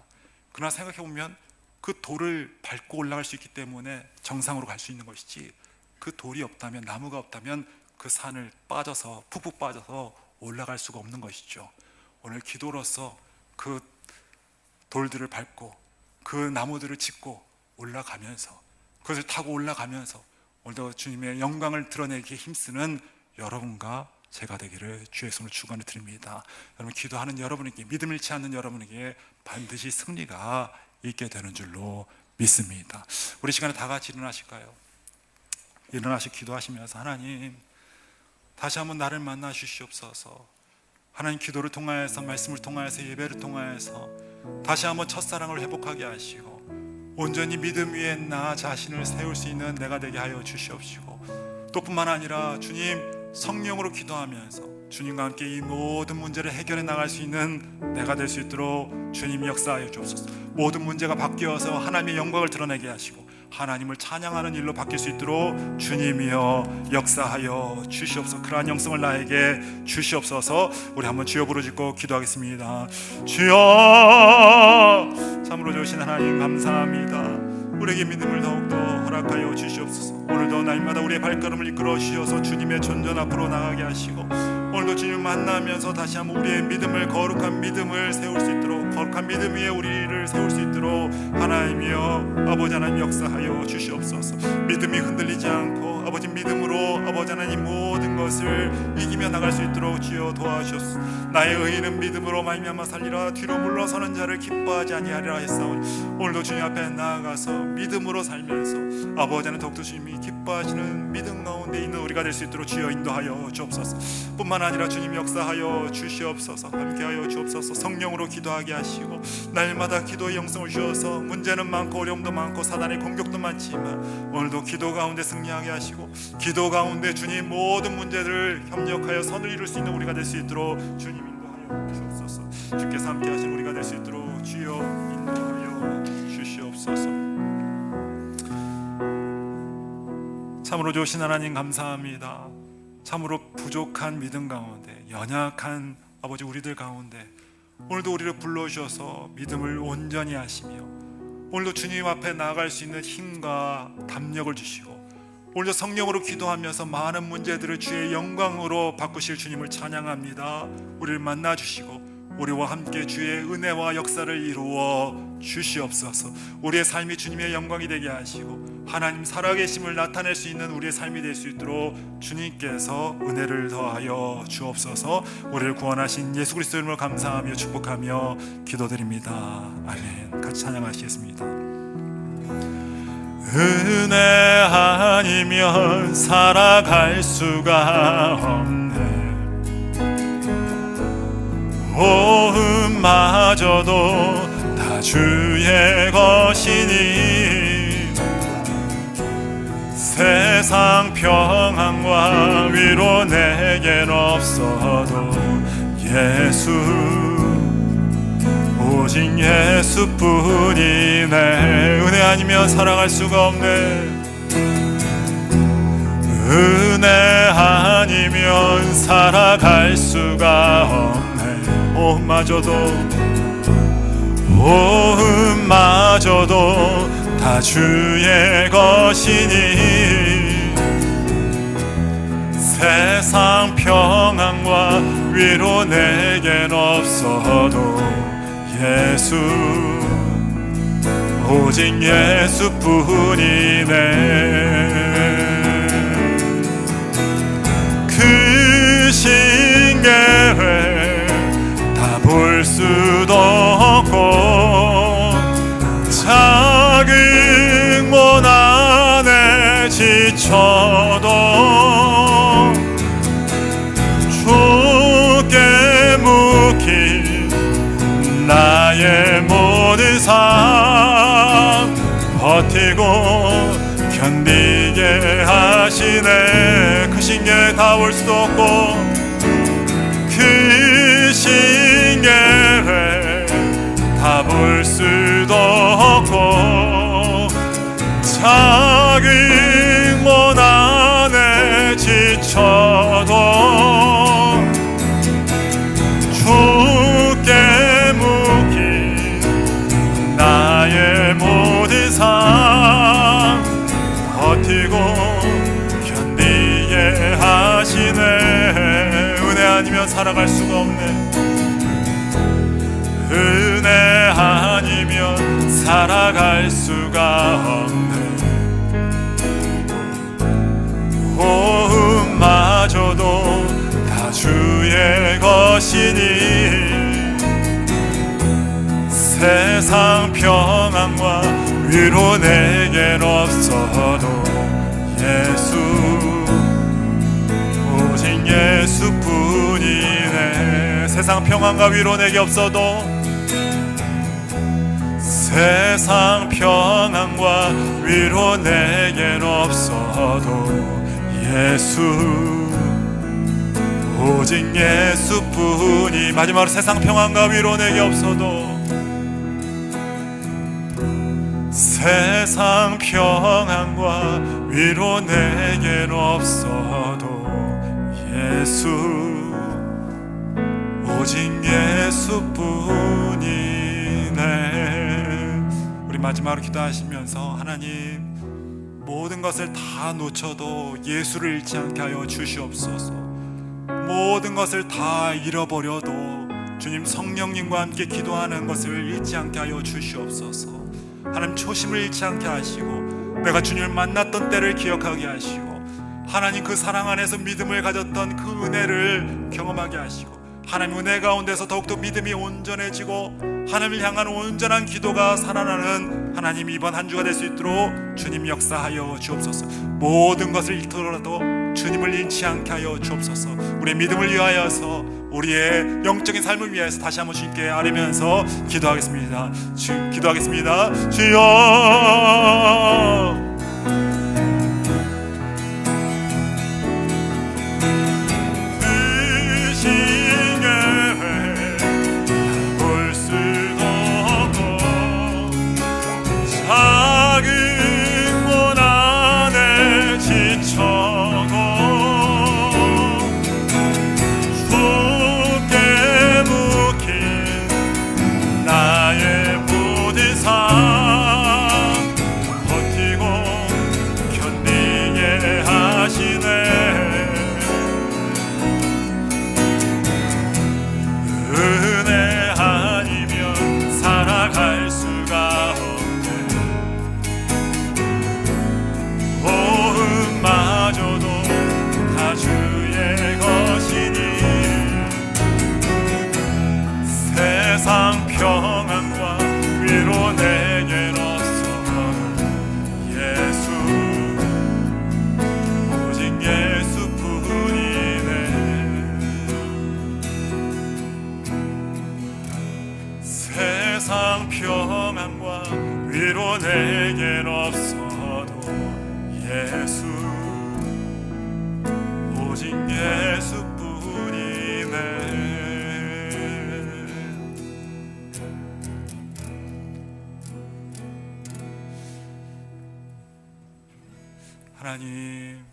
그러나 생각해 보면 그 돌을 밟고 올라갈 수 있기 때문에 정상으로 갈 수 있는 것이지, 그 돌이 없다면, 나무가 없다면 그 산을 빠져서 푹푹 빠져서 올라갈 수가 없는 것이죠. 오늘 기도로서 그 돌들을 밟고 그 나무들을 짚고 올라가면서, 그것을 타고 올라가면서 오늘도 주님의 영광을 드러내기에 힘쓰는 여러분과 제가 되기를 주의 손을 축원을 드립니다. 여러분, 기도하는 여러분에게, 믿음 잃지 않는 여러분에게 반드시 승리가 있게 되는 줄로 믿습니다. 우리 시간에 다 같이 일어나실까요? 일어나시 기도하시면서, 하나님 다시 한번 나를 만나 주시옵소서. 하나님, 기도를 통하여서, 말씀을 통하여서, 예배를 통하여서 다시 한번 첫사랑을 회복하게 하시고 온전히 믿음 위에 나 자신을 세울 수 있는 내가 되게 하여 주시옵시고, 또 뿐만 아니라 주님, 성령으로 기도하면서 주님과 함께 이 모든 문제를 해결해 나갈 수 있는 내가 될 수 있도록 주님 역사하여 주옵소서. 모든 문제가 바뀌어서 하나님의 영광을 드러내게 하시고 하나님을 찬양하는 일로 바뀔 수 있도록 주님이여 역사하여 주시옵소서. 그러한 영성을 나에게 주시옵소서. 우리 한번 주여 부르짖고 기도하겠습니다. 주여, 참으로 좋으신 하나님 감사합니다. 우리에게 믿음을 더욱더 허락하여 주시옵소서. 오늘도 날마다 우리의 발걸음을 이끌어 주셔서 주님의 존전 앞으로 나가게 하시고, 오늘도 주님 만나면서 다시 한번 우리의 믿음을, 거룩한 믿음을 세울 수 있도록, 거룩한 믿음 위에 우리를 세울 수 있도록 하나님이여 아버지 하나님 역사하여 주시옵소서. 믿음이 흔들리지 않고 아버지 믿음으로 아버지 하나님 모든 것을 이기며 나갈 수 있도록 주여 도와주옵소서. 나의 의인은 믿음으로 말미암아 살리라. 뒤로 물러서는 자를 기뻐하지 아니하리라 했사오니, 오늘도 주님 앞에 나아가서 믿음으로 살면서 아버지 하나님 더욱더 주님이 기뻐하시는 믿음 가운데 있는 우리가 될 수 있도록 주여 인도하여 주옵소서. 뿐만 아니라 주님 역사하여 주시옵소서. 함께하여 주옵소서. 성령으로 기도하게 하시고 날마다 기도의 영성을 주셔서 문제는 많고 어려움도 많고 사단의 공격도 많지만 오늘도 기도 가운데 승리하게 하시고, 기도 가운데 주님 모든 문제들을 협력하여 선을 이룰 수 있는 우리가 될 수 있도록 주님 인도하여 주옵소서. 주께서 함께하신 우리가 될 수 있도록 주여 인도하여 주시옵소서. 참으로 좋으신 하나님 감사합니다. 참으로 부족한 믿음 가운데, 연약한 아버지 우리들 가운데 오늘도 우리를 불러주셔서 믿음을 온전히 하시며 오늘도 주님 앞에 나아갈 수 있는 힘과 담력을 주시고, 오늘도 성령으로 기도하면서 많은 문제들을 주의 영광으로 바꾸실 주님을 찬양합니다. 우리를 만나 주시고 우리와 함께 주의 은혜와 역사를 이루어 주시옵소서. 우리의 삶이 주님의 영광이 되게 하시고 하나님 살아계심을 나타낼 수 있는 우리의 삶이 될 수 있도록 주님께서 은혜를 더하여 주옵소서. 우리를 구원하신 예수 그리스도 이름으로 감사하며 축복하며 기도드립니다. 아멘. 같이 찬양하시겠습니다. 은혜 아니면 살아갈 수가 없네. 호흡마저도 다 주의 것이니 세상 평안과 위로 내겐 없어도 예수, 오직 예수뿐이네. 은혜 아니면 살아갈 수가 없네. 은혜 아니면 살아갈 수가 없네. 호흡마저도 다 주의 것이니 세상 평안과 위로 내겐 없어도 예수, 오직 예수뿐이네. 그 신계회 볼 수도 없고 작은 문 안에 지쳐도 주께 묵힌 나의 모든 삶 버티고 견디게 하시네. 그 신계 가운데 물어볼 수도 없고 그 신계회 다 볼 수도 없고 작은 몸 안에 지쳐도 주께 묻긴 나의 모든 삶 버티고 견디게 하시네. 은혜 아니면 살아갈 수가 없네. 은혜 아니면 살아갈 수가 없네. 호흡마저도 다 주의 것이니 세상 평안과 위로 내겐 없어도 예수 오직 예수뿐이네. 세상 평안과 위로 내게 없어도 세상 평안과 위로 내겐 없어도 예수 오직 예수뿐이. 마지막으로 세상 평안과 위로 내게 없어도 세상 평안과 위로 내겐 없어도 예수 오직 예수뿐이네. 우리 마지막으로 기도하시면서 하나님 모든 것을 다 놓쳐도 예수를 잃지 않게 하여 주시옵소서. 모든 것을 다 잃어버려도 주님 성령님과 함께 기도하는 것을 잃지 않게 하여 주시옵소서. 하나님 초심을 잃지 않게 하시고 내가 주님을 만났던 때를 기억하게 하시고 하나님 그 사랑 안에서 믿음을 가졌던 그 은혜를 경험하게 하시고 하나님 은혜 가운데서 더욱더 믿음이 온전해지고 하나님을 향한 온전한 기도가 살아나는 하나님 이번 한 주가 될 수 있도록 주님 역사하여 주옵소서. 모든 것을 잃더라도 주님을 잃지 않게 하여 주옵소서. 우리의 믿음을 위하여서 우리의 영적인 삶을 위해서 다시 한번 주님께 아뢰면서 기도하겠습니다. 기도하겠습니다. 주여 세상 평안과 위로 내겐 없어도 예수 오직 예수뿐이네. 세상 평안과 위로 내겐 없어도 예수 오직 예수뿐이네. 하나님,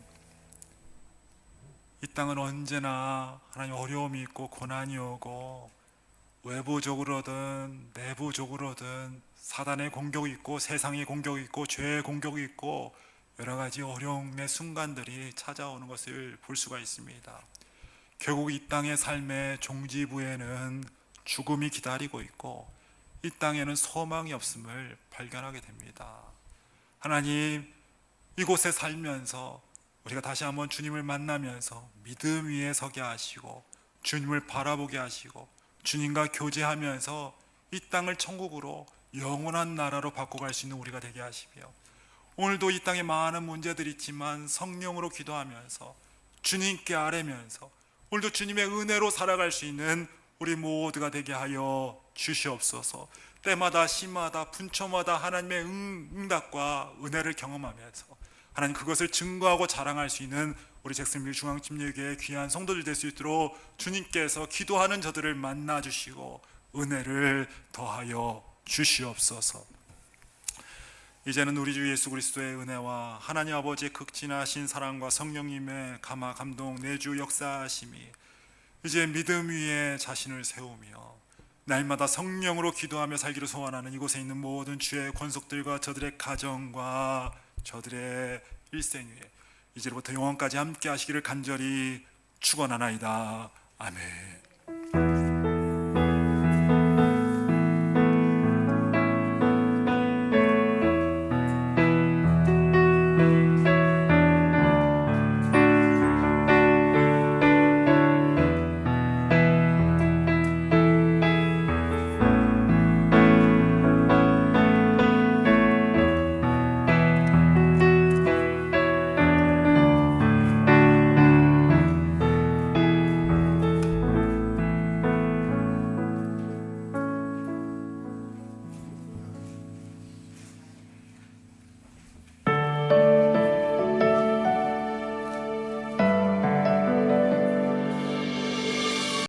이 땅은 언제나 하나님 어려움이 있고 고난이 오고 외부적으로든 내부적으로든 사단의 공격이 있고 세상의 공격이 있고 죄의 공격이 있고 여러 가지 어려움의 순간들이 찾아오는 것을 볼 수가 있습니다. 결국 이 땅의 삶의 종지부에는 죽음이 기다리고 있고 이 땅에는 소망이 없음을 발견하게 됩니다. 하나님, 이곳에 살면서 우리가 다시 한번 주님을 만나면서 믿음 위에 서게 하시고 주님을 바라보게 하시고 주님과 교제하면서 이 땅을 천국으로 영원한 나라로 바꿔갈 수 있는 우리가 되게 하시며 오늘도 이 땅에 많은 문제들이 있지만 성령으로 기도하면서 주님께 아뢰면서 오늘도 주님의 은혜로 살아갈 수 있는 우리 모두가 되게 하여 주시옵소서. 때마다 시마다 분초마다 하나님의 응답과 은혜를 경험하면서 하나님 그것을 증거하고 자랑할 수 있는 우리 잭슨빌 중앙침례교회의 귀한 성도들 될 수 있도록 주님께서 기도하는 저들을 만나 주시고 은혜를 더하여 주시옵소서. 이제는 우리 주 예수 그리스도의 은혜와 하나님 아버지의 극진하신 사랑과 성령님의 감화 감동 내주 역사하심이 이제 믿음 위에 자신을 세우며 날마다 성령으로 기도하며 살기를 소원하는 이곳에 있는 모든 주의 권속들과 저들의 가정과 저들의 일생 위에 이제부터 영원까지 함께 하시기를 간절히 축원하나이다. 아멘.